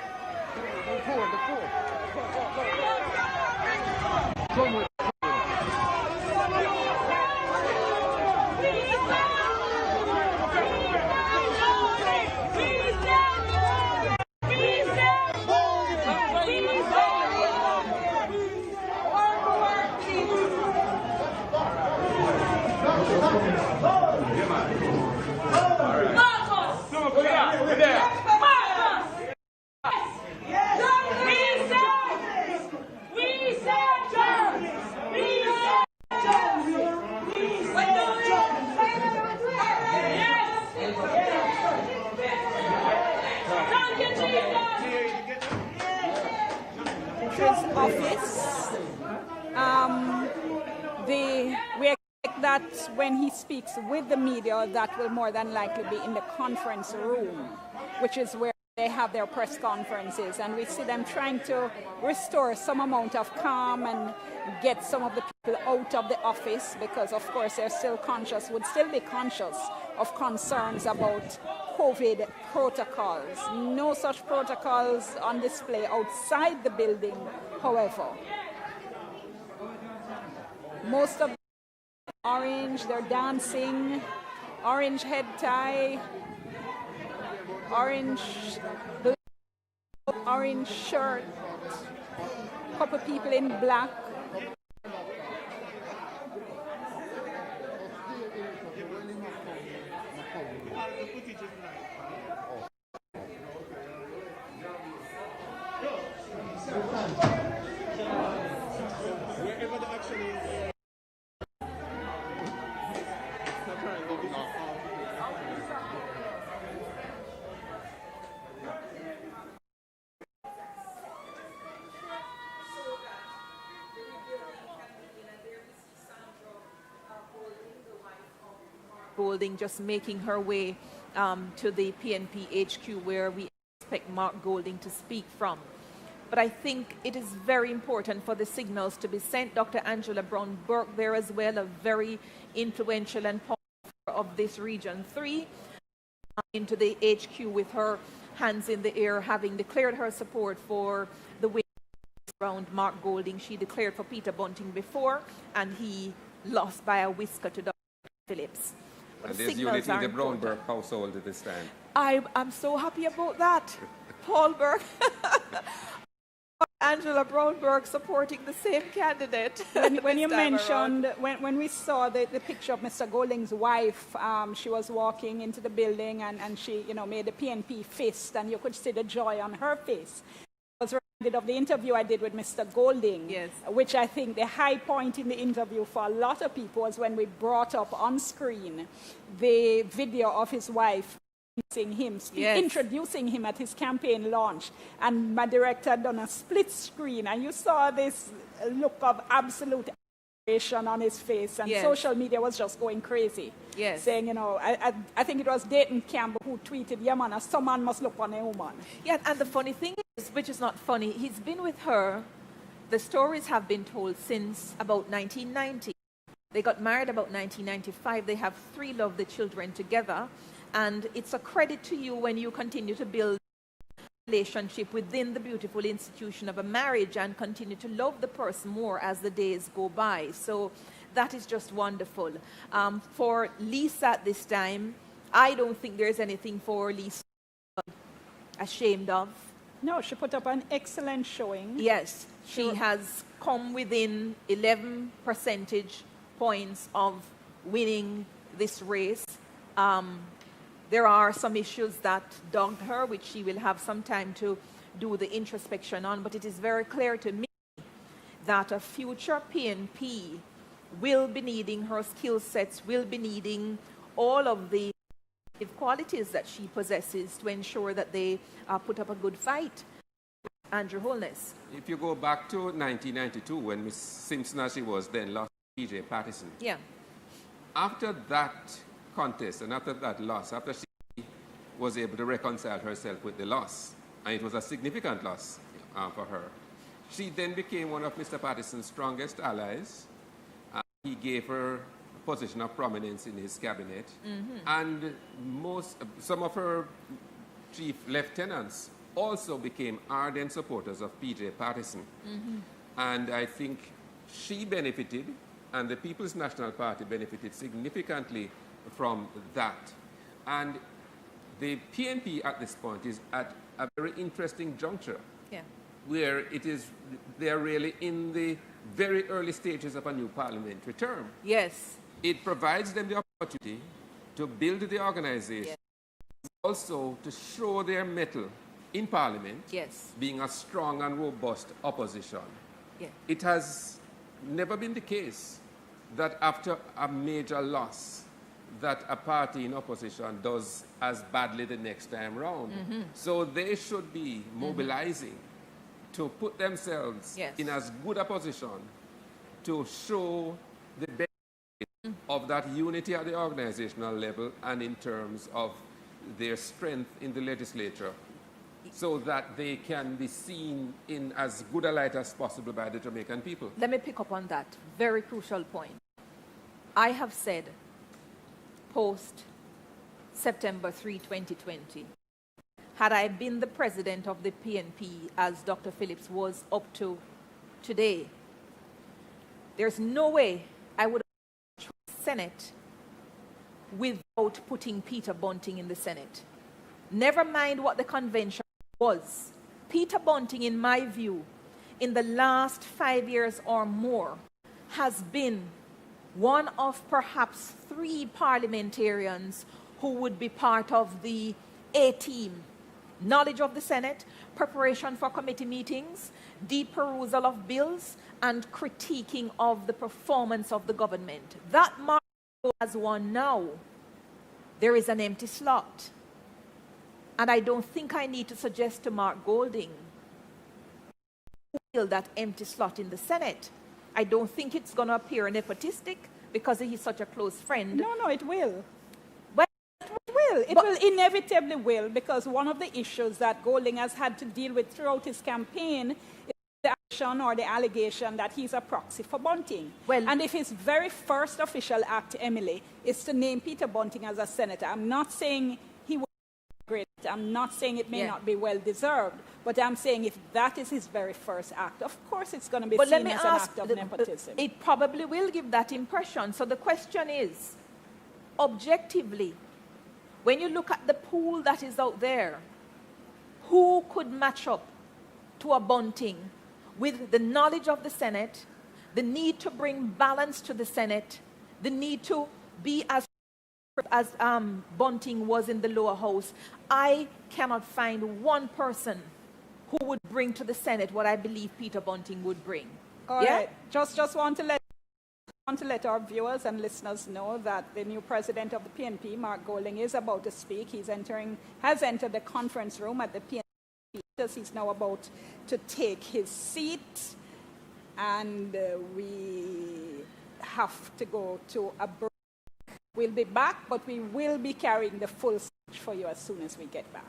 We expect that when he speaks with the media, that will more than likely be in the conference room, which is where they have their press conferences, and we see them trying to restore some amount of calm and get some of the people out of the office, because of course they're still conscious, would still be conscious of concerns about COVID protocols. No such protocols on display outside the building, however. Most of them are orange, they're dancing, orange head tie, orange blue, orange shirt, couple people in black. Wherever the action is. Golding just making her way to the PNP HQ, where we expect Mark Golding to speak from. But I think it is very important for the signals to be sent. Dr. Angela Brown-Burke there as well, a very influential and powerful of this region 3, into the HQ with her hands in the air, having declared her support for the win around Mark Golding. She declared for Peter Bunting before, and he lost by a whisker to Dr. Phillips. And there's unity in the Brown-Burke household at this time. I'm so happy about that. Paul Burke, Angela Brown-Burke supporting the same candidate. When you mentioned, when we saw the picture of Mr. Golding's wife, she was walking into the building and she, made the PNP fist, and you could see the joy on her face. I was reminded of the interview I did with Mr. Golding, yes, which I think the high point in the interview for a lot of people was when we brought up on screen the video of his wife introducing him at his campaign launch, and my director had done a split screen, and you saw this look of absolute admiration on his face, and social media was just going crazy, saying, I think it was Dayton Campbell who tweeted, yeah man, some man must look on a woman. Yeah, and the funny thing is, which is not funny, he's been with her, the stories have been told since about 1990. They got married about 1995. They have 3 lovely children together. And it's a credit to you when you continue to build a relationship within the beautiful institution of a marriage and continue to love the person more as the days go by. So that is just wonderful. For Lisa at this time, I don't think there's anything for Lisa ashamed of. No, she put up an excellent showing. Yes, she has come within 11% points of winning this race. There are some issues that dogged her, which she will have some time to do the introspection on, but it is very clear to me that a future PNP will be needing her skill sets, will be needing all of the qualities that she possesses to ensure that they put up a good fight. Andrew Holness. If you go back to 1992, when Miss Simpson, as she was then, lost P.J. Patterson. Yeah. After that contest and after that loss, after she was able to reconcile herself with the loss, and it was a significant loss for her, she then became one of Mr. Patterson's strongest allies. He gave her a position of prominence in his cabinet, and some of her chief lieutenants also became ardent supporters of P.J. Patterson. And I think she benefited, and the People's National Party benefited significantly from that. And the PNP at this point is at a very interesting juncture, where they're really in the very early stages of a new parliamentary term. Yes. It provides them the opportunity to build the organization, also to show their mettle in Parliament, being a strong and robust opposition. It has never been the case that after a major loss, that a party in opposition does as badly the next time round. So they should be mobilizing to put themselves in as good a position to show the benefit of that unity at the organizational level and in terms of their strength in the legislature, so that they can be seen in as good a light as possible by the Jamaican people. Let me pick up on that very crucial point. I have said post September 3, 2020, had I been the president of the PNP as Dr. Phillips was up to today, there's no way I would have the Senate without putting Peter Bunting in the Senate. Never mind what the convention was. Peter Bunting, in my view, in the last 5 years or more, has been one of perhaps 3 parliamentarians who would be part of the A team. Knowledge of the Senate, preparation for committee meetings, deep perusal of bills, and critiquing of the performance of the government. That Mark has won now. There is an empty slot. And I don't think I need to suggest to Mark Golding to fill that empty slot in the Senate. I don't think it's going to appear nepotistic because he's such a close friend. No, it will. It will inevitably will, because one of the issues that Golding has had to deal with throughout his campaign is the action or the allegation that he's a proxy for Bunting. And if his very first official act, Emily, is to name Peter Bunting as a senator, I'm not saying he will be great. I'm not saying it may not be well deserved, but I'm saying if that is his very first act, of course it's going to be seen as an act of nepotism. It probably will give that impression. So the question is, objectively, when you look at the pool that is out there, who could match up to a Bunting with the knowledge of the Senate, the need to bring balance to the Senate, the need to be as Bunting was in the lower house? I cannot find one person who would bring to the Senate what I believe Peter Bunting would bring. All right. Just want to let our viewers and listeners know that the new president of the PNP, Mark Golding, is about to speak. Has entered the conference room at the PNP. He's now about to take his seat, and we have to go to a break. We'll be back, but we will be carrying the full speech for you as soon as we get back.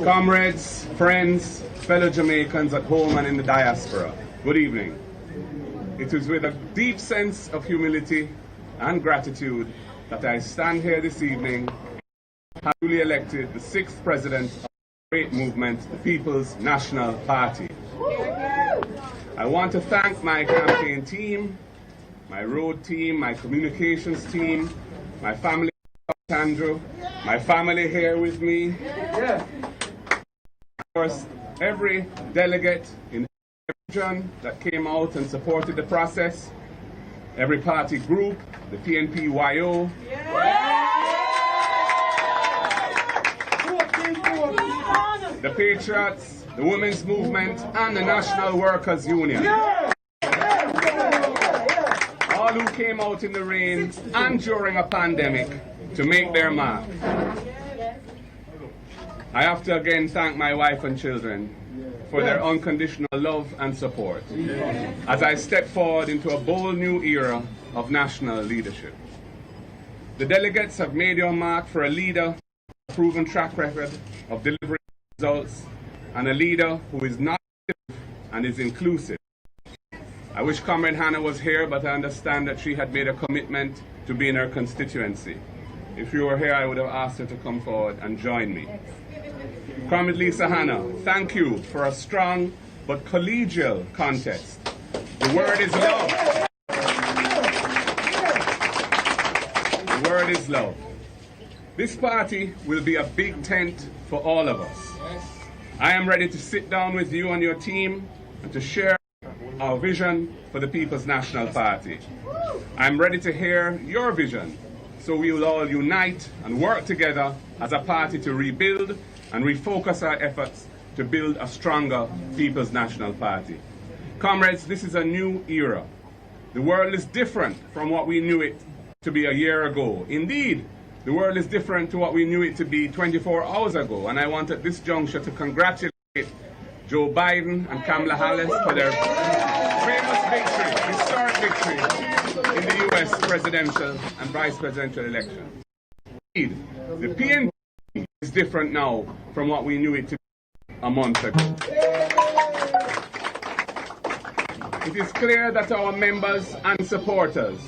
Comrades, friends, fellow Jamaicans at home and in the diaspora, good evening. It is with a deep sense of humility and gratitude that I stand here this evening, duly elected the 6th president of the great movement, the People's National Party. I want to thank my campaign team, my road team, my communications team, my family, Andrew, my family here with me, of course, every delegate in every region that came out and supported the process, every party group, the PNP YO, the Patriots, the Women's Movement, and the National Workers Union. All who came out in the rain and during a pandemic to make their mark. I have to again thank my wife and children for their unconditional love and support as I step forward into a bold new era of national leadership. The delegates have made your mark for a leader with a proven track record of delivering results and a leader who is not and is inclusive. I wish Comrade Hanna was here, but I understand that she had made a commitment to be in her constituency. If you were here, I would have asked her to come forward and join me. Comrade Lisa Hanna, thank you for a strong but collegial contest. The word is love. The word is love. This party will be a big tent for all of us. I am ready to sit down with you and your team and to share our vision for the People's National Party. I'm ready to hear your vision, so we will all unite and work together as a party to rebuild and refocus our efforts to build a stronger People's National Party. Comrades, this is a new era. The world is different from what we knew it to be a year ago. Indeed, the world is different to what we knew it to be 24 hours ago, and I want at this juncture to congratulate Joe Biden and Kamala Harris for their famous victory, historic victory in the U.S. presidential and vice presidential elections. Indeed, the PNP is different now from what we knew it to be a month ago. It is clear that our members and supporters,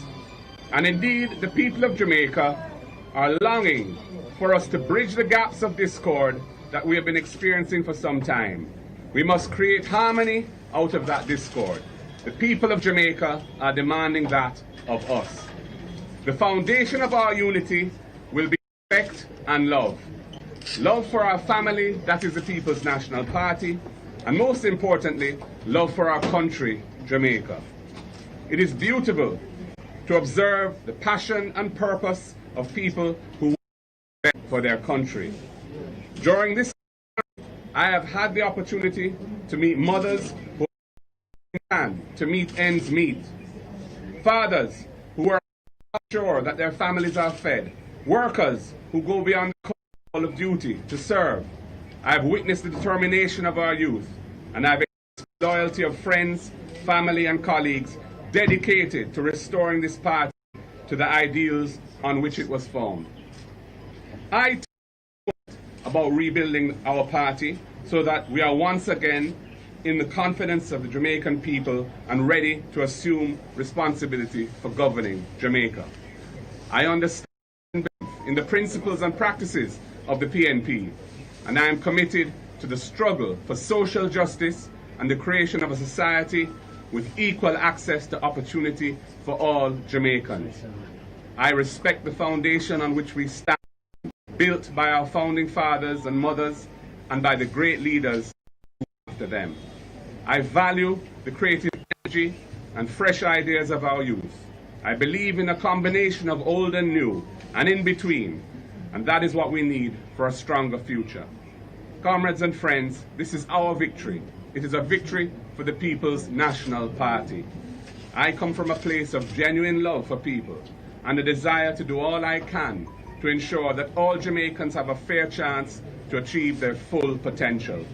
and indeed the people of Jamaica, are longing for us to bridge the gaps of discord that we have been experiencing for some time. We must create harmony out of that discord. The people of Jamaica are demanding that of us. The foundation of our unity will be respect and love. Love for our family, that is the People's National Party, and most importantly, love for our country, Jamaica. It is beautiful to observe the passion and purpose of people who work for their country. During this time, I have had the opportunity to meet mothers who to meet ends meet, fathers who are sure that their families are fed, workers who go beyond the call of duty to serve. I have witnessed the determination of our youth, and I have experienced the loyalty of friends, family and colleagues dedicated to restoring this party to the ideals on which it was formed. I talk about rebuilding our party so that we are once again in the confidence of the Jamaican people and ready to assume responsibility for governing Jamaica. I understand in the principles and practices of the PNP, and I am committed to the struggle for social justice and the creation of a society with equal access to opportunity for all Jamaicans. I respect the foundation on which we stand, built by our founding fathers and mothers and by the great leaders after them. I value the creative energy and fresh ideas of our youth. I believe in a combination of old and new and in between, and that is what we need for a stronger future. Comrades and friends, this is our victory. It is a victory for the People's National Party. I come from a place of genuine love for people and a desire to do all I can to ensure that all Jamaicans have a fair chance to achieve their full potential.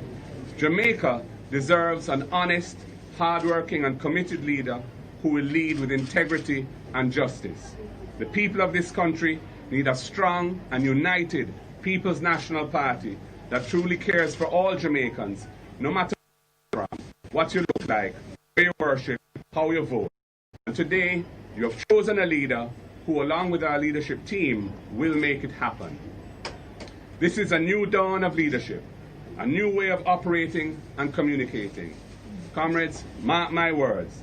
Jamaica deserves an honest, hard-working and committed leader who will lead with integrity and justice. The people of this country need a strong and united People's National Party that truly cares for all Jamaicans, no matter what you look like, where you worship, how you vote. And today, you have chosen a leader who, along with our leadership team, will make it happen. This is a new dawn of leadership, a new way of operating and communicating. Comrades, mark my words.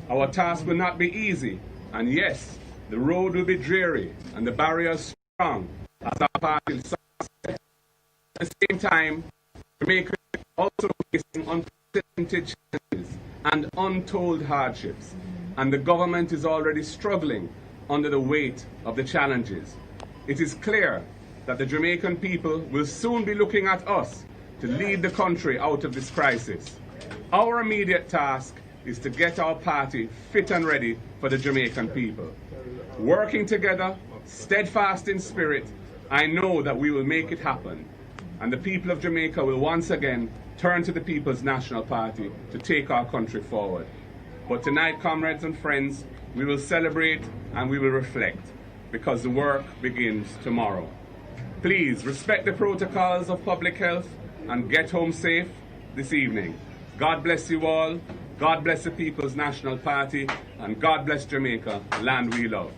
Our task will not be easy, and yes, the road will be dreary and the barriers strong as our party success. At the same time, Jamaica is also facing unprecedented challenges and untold hardships, and the government is already struggling under the weight of the challenges. It is clear that the Jamaican people will soon be looking at us to lead the country out of this crisis. Our immediate task is to get our party fit and ready for the Jamaican people. Working together, steadfast in spirit, I know that we will make it happen, and the people of Jamaica will once again turn to the People's National Party to take our country forward. But tonight, comrades and friends, we will celebrate and we will reflect, because the work begins tomorrow. Please respect the protocols of public health and get home safe this evening. God bless you all. God bless the People's National Party, and God bless Jamaica, land we love.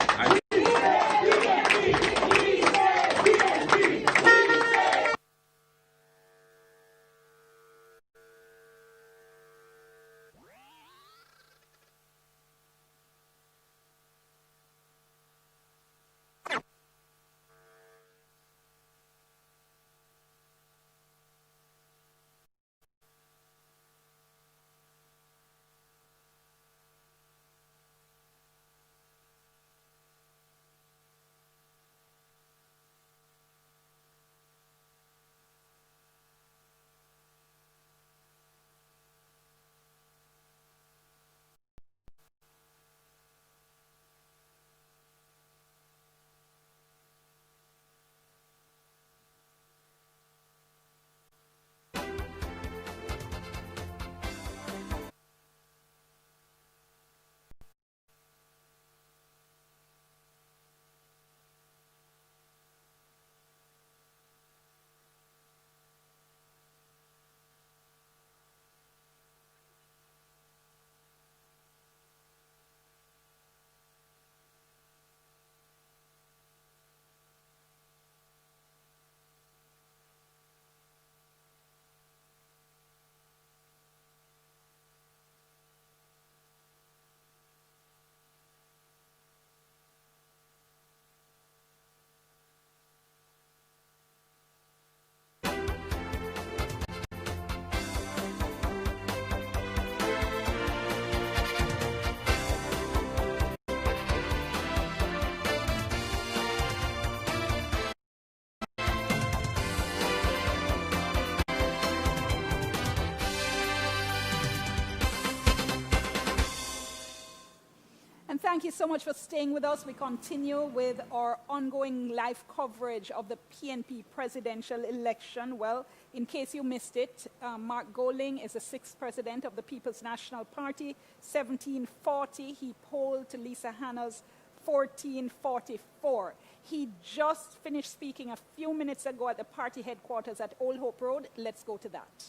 And thank you so much for staying with us. We continue with our ongoing live coverage of the PNP presidential election. Well, in case you missed it, Mark Golding is the 6th president of the People's National Party, 1740. He polled to Lisa Hanna's 1444. He just finished speaking a few minutes ago at the party headquarters at Old Hope Road. Let's go to that.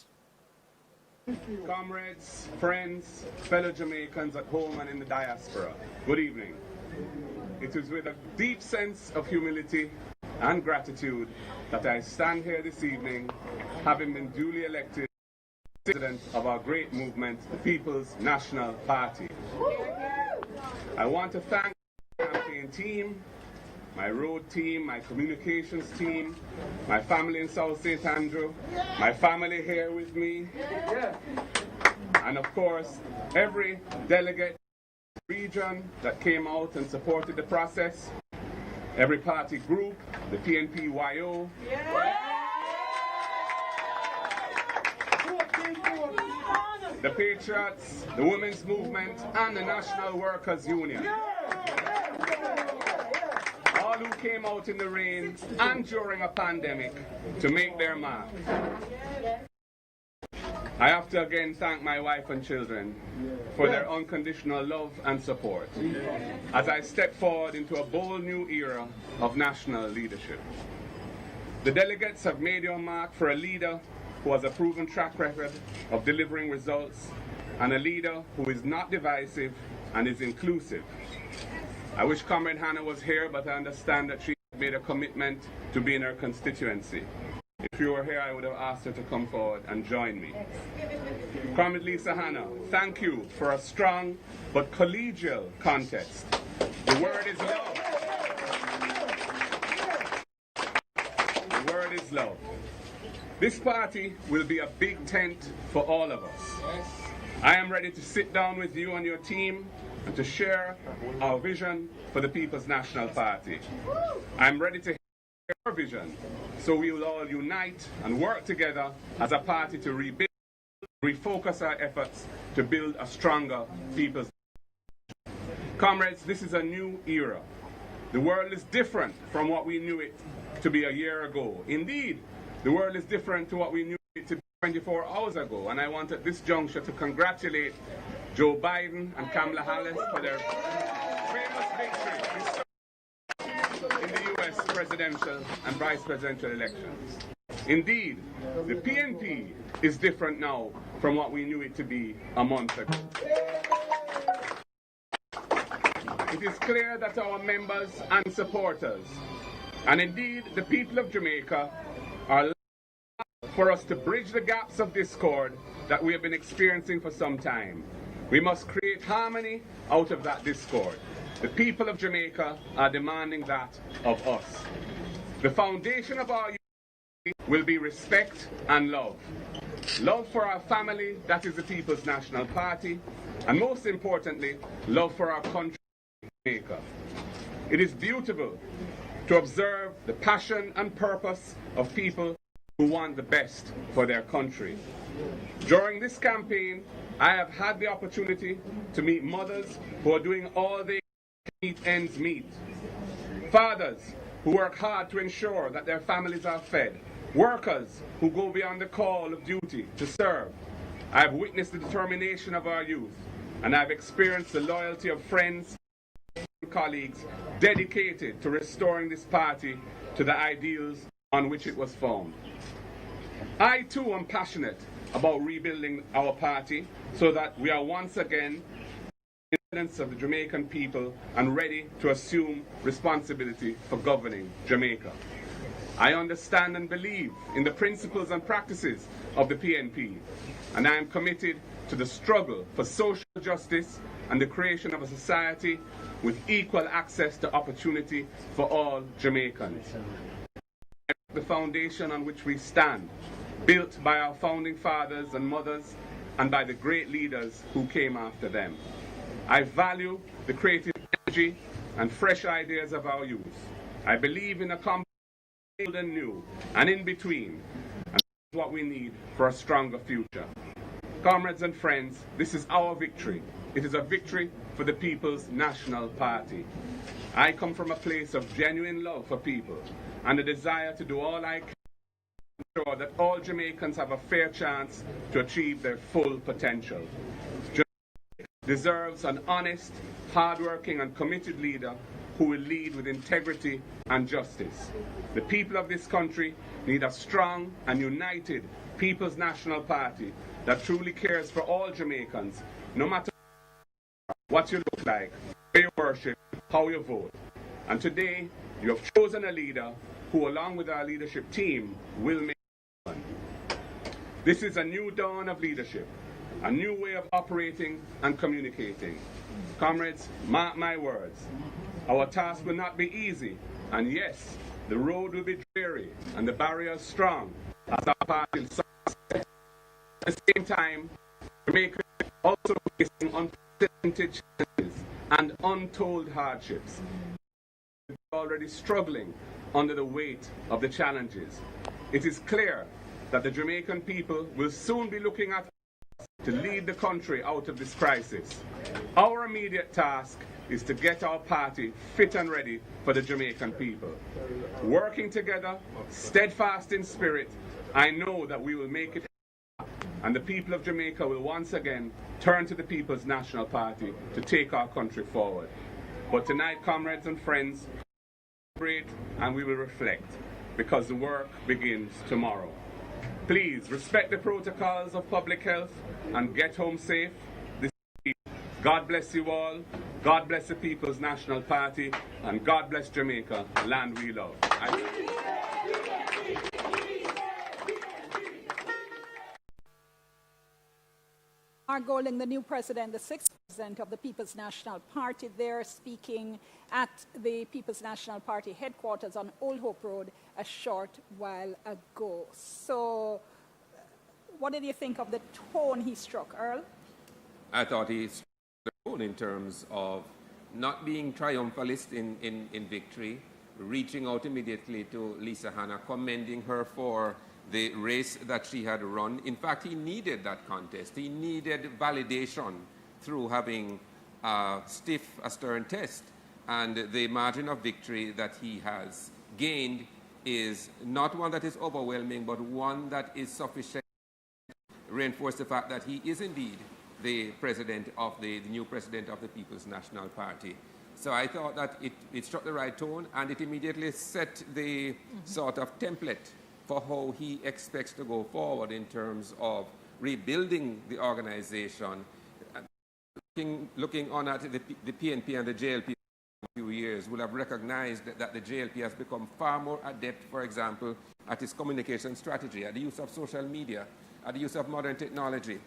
Comrades, friends, fellow Jamaicans at home and in the diaspora, good evening. It is with a deep sense of humility and gratitude that I stand here this evening, having been duly elected president of our great movement, the People's National Party. I want to thank the campaign team, my road team, my communications team, my family in South St. Andrew, my family here with me, and of course, every delegate region that came out and supported the process, every party group, the PNP YO, the Patriots, the Women's Movement, and the National Workers Union. All who came out in the rain and during a pandemic to make their mark. I have to again thank my wife and children for their unconditional love and support as I step forward into a bold new era of national leadership. The delegates have made your mark for a leader who has a proven track record of delivering results and a leader who is not divisive and is inclusive. I wish Comrade Hanna was here, but I understand that she made a commitment to be in her constituency. If you were here, I would have asked her to come forward and join me. Comrade Lisa Hanna, thank you for a strong but collegial contest. The word is love. The word is love. This party will be a big tent for all of us. I am ready to sit down with you and your team and to share our vision for the People's National Party. I'm ready to our vision, so we will all unite and work together as a party to rebuild, refocus our efforts to build a stronger people's. Comrades, this is a new era. The world is different from what we knew it to be a year ago. Indeed, the world is different to what we knew it to be 24 hours ago, and I want at this juncture to congratulate Joe Biden and Kamala Harris for their famous victory in the U.S. presidential and vice presidential elections. Indeed, the PNP is different now from what we knew it to be a month ago. It is clear that our members and supporters, and indeed the people of Jamaica, are looking for us to bridge the gaps of discord that we have been experiencing for some time. We must create harmony out of that discord. The people of Jamaica are demanding that of us. The foundation of our unity will be respect and love. Love for our family, that is the People's National Party, and most importantly, love for our country, Jamaica. It is beautiful to observe the passion and purpose of people who want the best for their country. During this campaign, I have had the opportunity to meet mothers who are doing all they meet ends meet. Fathers who work hard to ensure that their families are fed. Workers who go beyond the call of duty to serve. I have witnessed the determination of our youth, and I have experienced the loyalty of friends and colleagues dedicated to restoring this party to the ideals on which it was formed. I too am passionate about rebuilding our party so that we are once again of the Jamaican people and ready to assume responsibility for governing Jamaica. I understand and believe in the principles and practices of the PNP, and I am committed to the struggle for social justice and the creation of a society with equal access to opportunity for all Jamaicans. The foundation on which we stand, built by our founding fathers and mothers and by the great leaders who came after them. I value the creative energy and fresh ideas of our youth. I believe in a combination of old and new, and in between, and this is what we need for a stronger future. Comrades and friends, this is our victory. It is a victory for the People's National Party. I come from a place of genuine love for people and a desire to do all I can to ensure that all Jamaicans have a fair chance to achieve their full potential. Deserves an honest, hard-working and committed leader who will lead with integrity and justice. The people of this country need a strong and united People's National Party that truly cares for all Jamaicans, no matter what you look like, where you worship, how you vote. And today, you have chosen a leader who, along with our leadership team, will make it happen. This is a new dawn of leadership, a new way of operating and communicating. Comrades, mark my words. Our task will not be easy, and yes, the road will be dreary and the barriers strong as our party success. At the same time, Jamaica is also facing unprecedented challenges and untold hardships. We are already struggling under the weight of the challenges. It is clear that the Jamaican people will soon be looking at us to lead the country out of this crisis. Our immediate task is to get our party fit and ready for the Jamaican people. Working together, steadfast in spirit, I know that we will make it happen. And the people of Jamaica will once again turn to the People's National Party to take our country forward. But tonight, comrades and friends, we celebrate and we will reflect, because the work begins tomorrow. Please respect the protocols of public health and get home safe. God bless you all. God bless the People's National Party, and God bless Jamaica, land we love. Mark Golding, the new president, the sixth president of the People's National Party, there speaking at the People's National Party headquarters on Old Hope Road a short while ago. So, what did you think of the tone he struck, Earl? I thought he struck the tone in terms of not being triumphalist in victory, reaching out immediately to Lisa Hanna, commending her for the race that she had run. In fact, he needed that contest. He needed validation through having a stern test. And the margin of victory that he has gained is not one that is overwhelming, but one that is sufficient to reinforce the fact that he is indeed the president of the new president of the People's National Party. So I thought that it struck the right tone, and it immediately set the sort of template for how he expects to go forward in terms of rebuilding the organization. Looking on at the PNP and the JLP for a few years, will have recognized that the JLP has become far more adept, for example, at its communication strategy, at the use of social media, at the use of modern technology,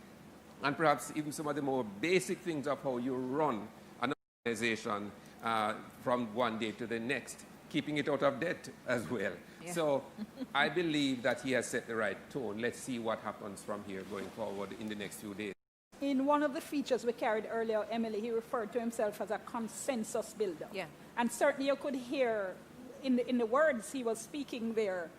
and perhaps even some of the more basic things of how you run an organization from one day to the next, keeping it out of debt as well. Yeah. So I believe that he has set the right tone. Let's see what happens from here going forward in the next few days. In one of the features we carried earlier, Emily, he referred to himself as a consensus builder. Yeah. And certainly you could hear in the words he was speaking there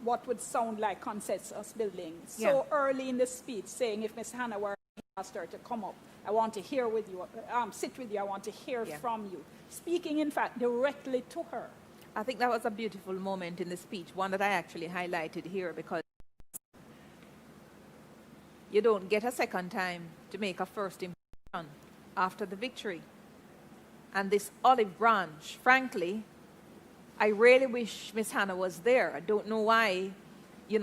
what would sound like consensus building. So early in the speech, saying if Ms. Hanna were, he asked her to come up. I want to hear with you, sit with you, I want to hear from you. Speaking, in fact, directly to her. I think that was a beautiful moment in the speech, one that I actually highlighted here, because you don't get a second time to make a first impression after the victory. And this olive branch, frankly, I really wish Miss Hanna was there. I don't know why,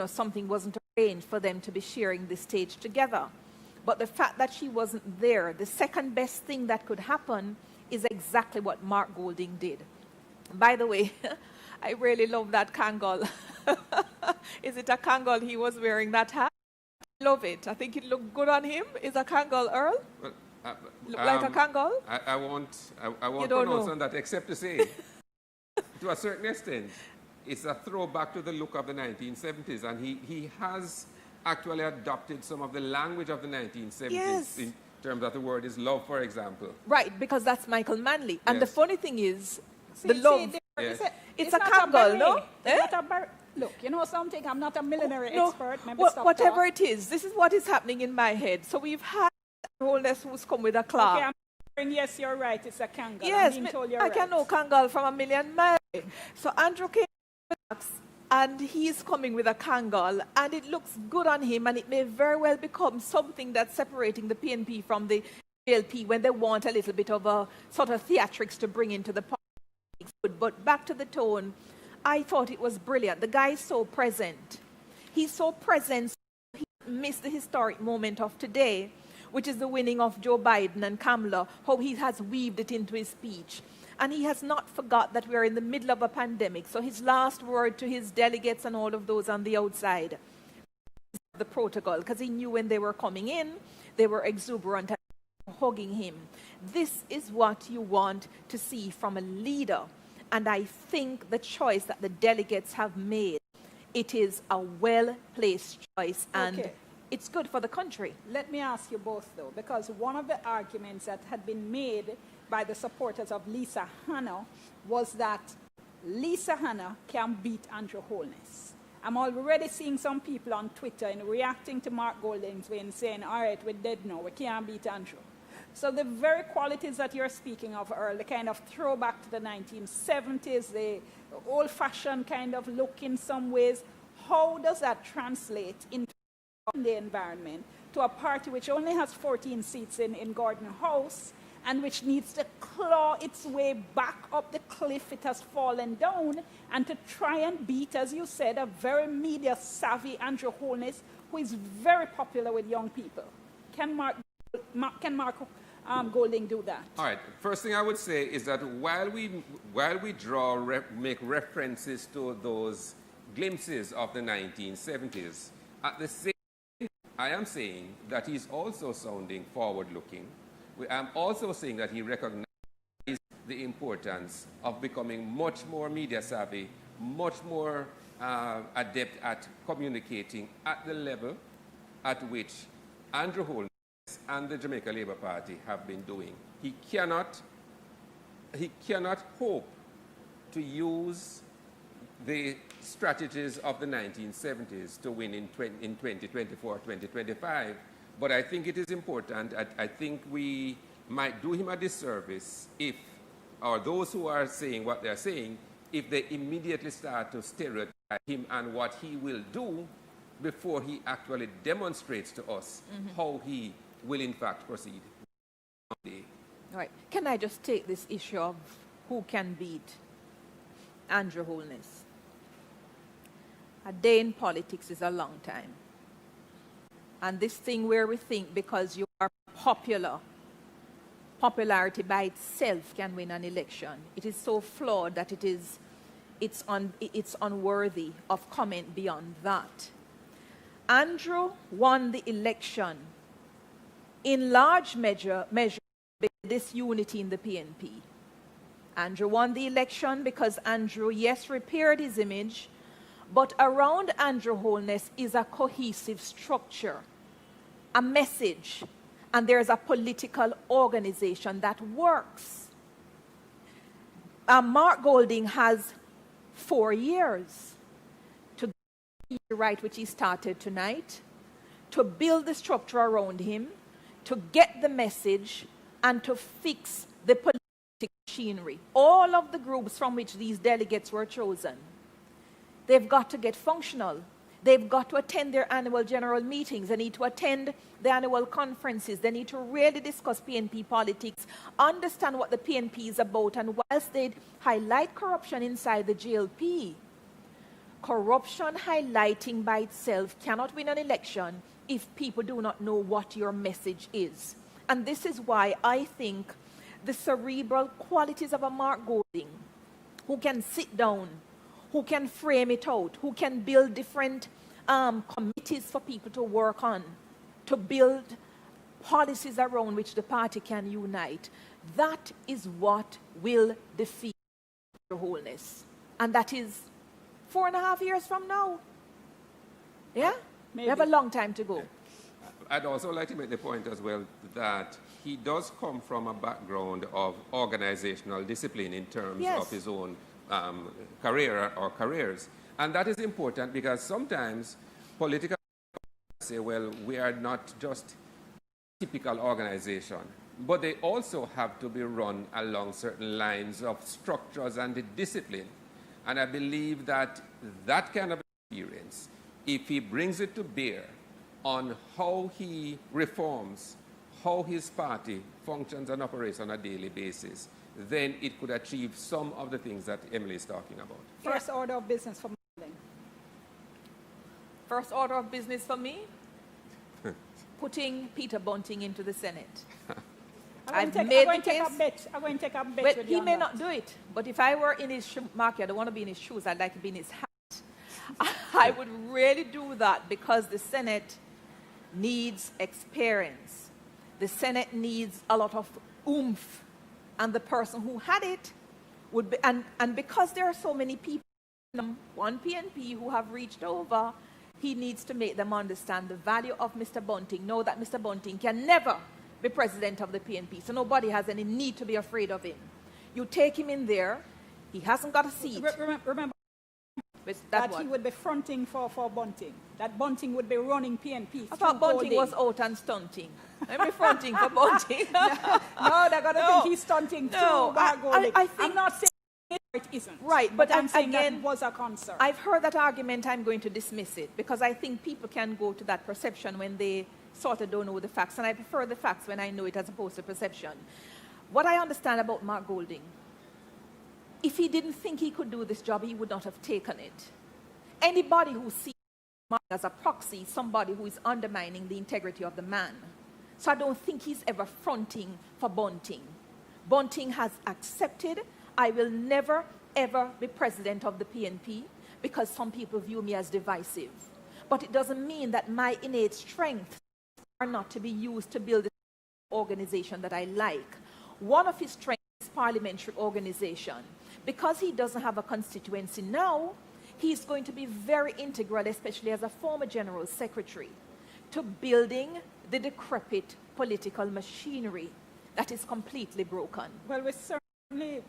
something wasn't arranged for them to be sharing the stage together. But the fact that she wasn't there, the second best thing that could happen is exactly what Mark Golding did. By the way, I really love that Kangol. Is it a Kangol he was wearing, that hat? I love it. I think it looked good on him. Is a Kangol, Earl? Well, look like a Kangol? I won't pronounce on that, except to say, to a certain extent, it's a throwback to the look of the 1970s, and he has actually adopted some of the language of the 1970s in terms of the word is love, for example. Right, because that's Michael Manley. And the funny thing is, the love, it's a Kangol, no? Look, you know something? I'm not a millinery expert. Whatever it is, this is what is happening in my head. So we've had Holness who's come with a cloth. Okay, I'm hearing, yes, you're right. It's a Kangol. Yes, I'm being told you're I right. can know Kangol from a million miles. So Andrew came with us, and he's coming with a Kangol, and it looks good on him, and it may very well become something that's separating the PNP from the JLP when they want a little bit of a sort of theatrics to bring into the party. But back to the tone, I thought it was brilliant. The guy is so present. He's so present, he missed the historic moment of today, which is the winning of Joe Biden and Kamala, how he has weaved it into his speech. And he has not forgot that we are in the middle of a pandemic. So his last word to his delegates and all of those on the outside, the protocol, because he knew when they were coming in, they were exuberant and hugging him. This is what you want to see from a leader. And I think the choice that the delegates have made, it is a well-placed choice, and it's good for the country. Let me ask you both, though, because one of the arguments that had been made by the supporters of Lisa Hanna was that Lisa Hanna can beat Andrew Holness. I'm already seeing some people on Twitter and reacting to Mark Golding's way and saying, all right, we're dead now, we can't beat Andrew. So the very qualities that you're speaking of, Earl, the kind of throwback to the 1970s, the old-fashioned kind of look in some ways, how does that translate into in the environment to a party which only has 14 seats in Gordon House and which needs to claw its way back up the cliff it has fallen down and to try and beat, as you said, a very media-savvy Andrew Holness who is very popular with young people. Can Mark Golding do that? All right. First thing I would say is that while we make references to those glimpses of the 1970s, at the same time, I am saying that he's also sounding forward-looking. I'm also saying that he recognizes the importance of becoming much more media-savvy, much more adept at communicating at the level at which Andrew Holness and the Jamaica Labour Party have been doing. He cannot hope to use the strategies of the 1970s to win in 2024, 2025. But I think it is important. I think we might do him a disservice if, or those who are saying what they're saying, if they immediately start to stereotype him and what he will do before he actually demonstrates to us how he will in fact proceed. All right. Can I just take this issue of who can beat Andrew Holness? A day in politics is a long time. And this thing where we think because you are popular, popularity by itself can win an election, it is so flawed that it's unworthy of comment beyond that. Andrew won the election in large measure by this unity in the PNP. Andrew won the election because Andrew, yes, repaired his image, but around Andrew Holness is a cohesive structure, a message, and there's a political organization that works. Mark Golding has 4 years to get the right which he started tonight, to build the structure around him, to get the message, and to fix the political machinery. All of the groups from which these delegates were chosen, they've got to get functional. They've got to attend their annual general meetings. They need to attend the annual conferences. They need to really discuss PNP politics, understand what the PNP is about, and whilst they highlight corruption inside the GLP, corruption highlighting by itself cannot win an election if people do not know what your message is. And this is why I think the cerebral qualities of a Mark Golding, who can sit down, who can frame it out, who can build different committees for people to work on, to build policies around which the party can unite. That is what will defeat the Holness. And that is 4.5 years from now. Yeah? Maybe. We have a long time to go. I'd also like to make the point as well that he does come from a background of organizational discipline in terms of his own career or careers. And that is important because sometimes political say, well, we are not just a typical organization, but they also have to be run along certain lines of structures and the discipline. And I believe that that kind of experience, if he brings it to bear on how he reforms, how his party functions and operates on a daily basis, then it could achieve some of the things that Emily is talking about. First order of business for me. First order of business for me? Putting Peter Bunting into the Senate. I'm going to take a bet but with he you may on not that. do it. But if I were in his market, I don't want to be in his shoes. I'd like to be in his hat. I would really do that because the Senate needs experience. The Senate needs a lot of oomph. And the person who had it would be, and because there are so many people, one PNP who have reached over, he needs to make them understand the value of Mr. Bunting, know that Mr. Bunting can never be president of the PNP, so nobody has any need to be afraid of him. You take him in there, he hasn't got a seat. Remember that he would be fronting for Bunting, that Bunting would be running PNP. I thought Bunting was out and stunting. Let me fronting for Bunting. No, they're going to think he's stunting too. I think I'm not saying it isn't. Right, But but I'm saying again, that was a concern. I've heard that argument. I'm going to dismiss it because I think people can go to that perception when they sort of don't know the facts, and I prefer the facts when I know it as opposed to perception. What I understand about Mark Golding, if he didn't think he could do this job, he would not have taken it. Anybody who sees Mark as a proxy, somebody who is undermining the integrity of the man. So I don't think he's ever fronting for Bunting. Bunting has accepted, I will never, ever be president of the PNP because some people view me as divisive. But it doesn't mean that my innate strengths are not to be used to build the organization that I like. One of his strengths is parliamentary organization. Because he doesn't have a constituency now, he's going to be very integral, especially as a former general secretary, to building the decrepit political machinery that is completely broken. Well,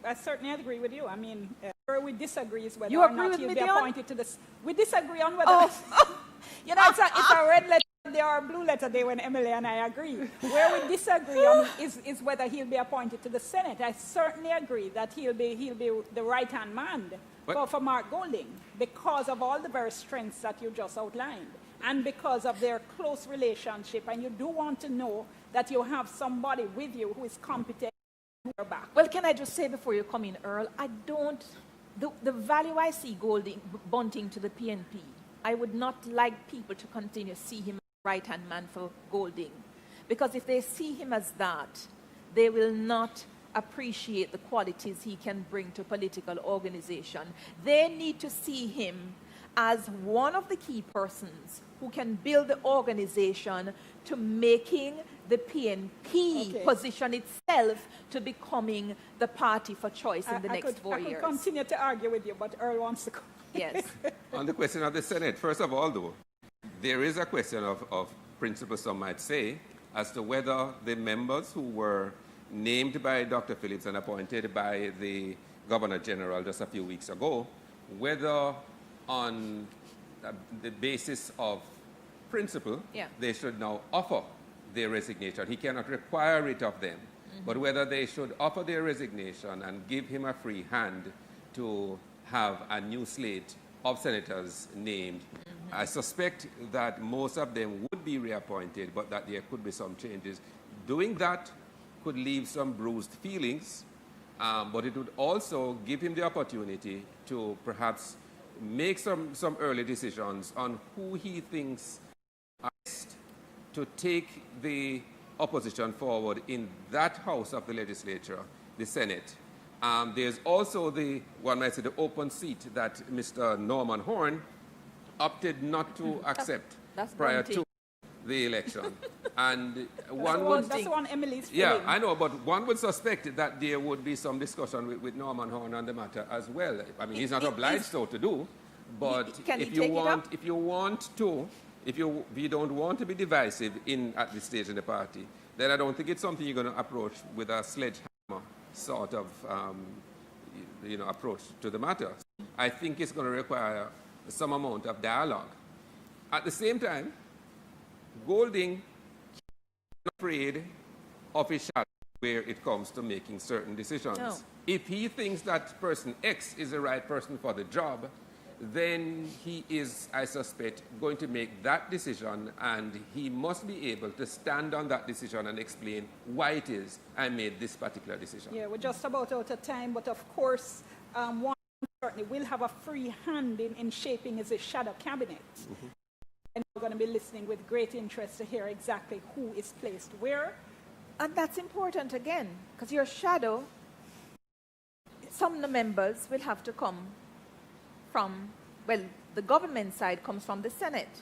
I certainly agree with you. I mean, where we disagree is whether You or agree not with he'll me, be Dion? appointed to this. We disagree on whether. You know, it's a red letter day or a blue letter day when Emily and I agree. Where we disagree on is whether he'll be appointed to the Senate. I certainly agree that he'll be the right-hand man for Mark Golding because of all the very strengths that you just outlined and because of their close relationship. And you do want to know that you have somebody with you who is competent to your back. Well, can I just say before you come in, Earl, the value I see Bunting to the PNP, I would not like people to continue to see him as the right-hand man for Golding. Because if they see him as that, they will not appreciate the qualities he can bring to political organization. They need to see him as one of the key persons who can build the organization to making the PNP position itself to becoming the party for choice in the next 4 years. I could continue to argue with you, but Earl wants to go. Yes. On the question of the Senate, first of all, though, there is a question of principle, some might say, as to whether the members who were named by Dr. Phillips and appointed by the Governor General just a few weeks ago, whether on the basis of principle, they should now offer their resignation. He cannot require it of them, but whether they should offer their resignation and give him a free hand to have a new slate of senators named. I suspect that most of them would be reappointed, but that there could be some changes. Doing that could leave some bruised feelings, but it would also give him the opportunity to perhaps make some early decisions on who he thinks are best to take the opposition forward in that house of the legislature, the Senate. There's also the open seat that Mr. Norman Horn opted not to accept prior to the election. And that's one Emily's feeling. Yeah, I know, but one would suspect that there would be some discussion with Norman Horn on the matter as well. I mean, he's not obliged so to do, but if you don't want to be divisive at this stage in the party, then I don't think it's something you're going to approach with a sledgehammer sort of approach to the matter. I think it's going to require some amount of dialogue. At the same time, Golding is not afraid of his shadow where it comes to making certain decisions. No. If he thinks that person X is the right person for the job, then he is, I suspect, going to make that decision, and he must be able to stand on that decision and explain why it is I made this particular decision. Yeah, we're just about out of time, but of course, one certainly will have a free hand in shaping his shadow cabinet. And we're going to be listening with great interest to hear exactly who is placed where. And that's important again, because your shadow, some of the members will have to come from, well, the government side comes from the Senate.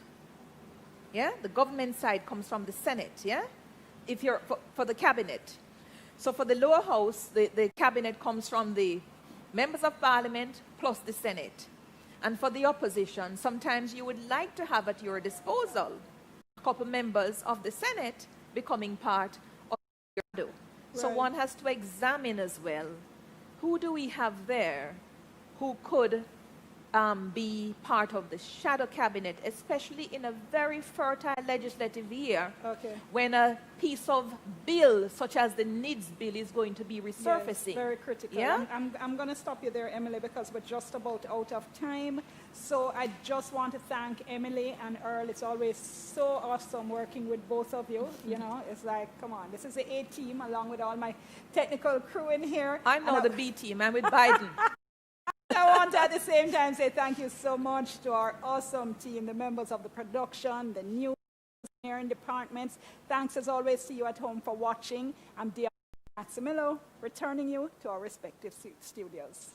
Yeah? The government side comes from the Senate, yeah? If you're for the cabinet. So for the lower house, the cabinet comes from the members of parliament plus the Senate. And for the opposition, sometimes you would like to have at your disposal a couple members of the Senate becoming part of your shadow. So one has to examine as well, who do we have there who could be part of the shadow cabinet, especially in a very fertile legislative year, when a piece of bill such as the NIDS bill is going to be resurfacing. Yes, very critical. Yeah? I'm going to stop you there, Emily, because we're just about out of time. So I just want to thank Emily and Earl. It's always so awesome working with both of you. You know, it's like, come on, this is the A team along with all my technical crew in here. I'm now the B team. I'm with Biden. I want to at the same time say thank you so much to our awesome team, the members of the production, the new engineering departments. Thanks as always to you at home for watching. I'm Diana Maximillo, returning you to our respective studios.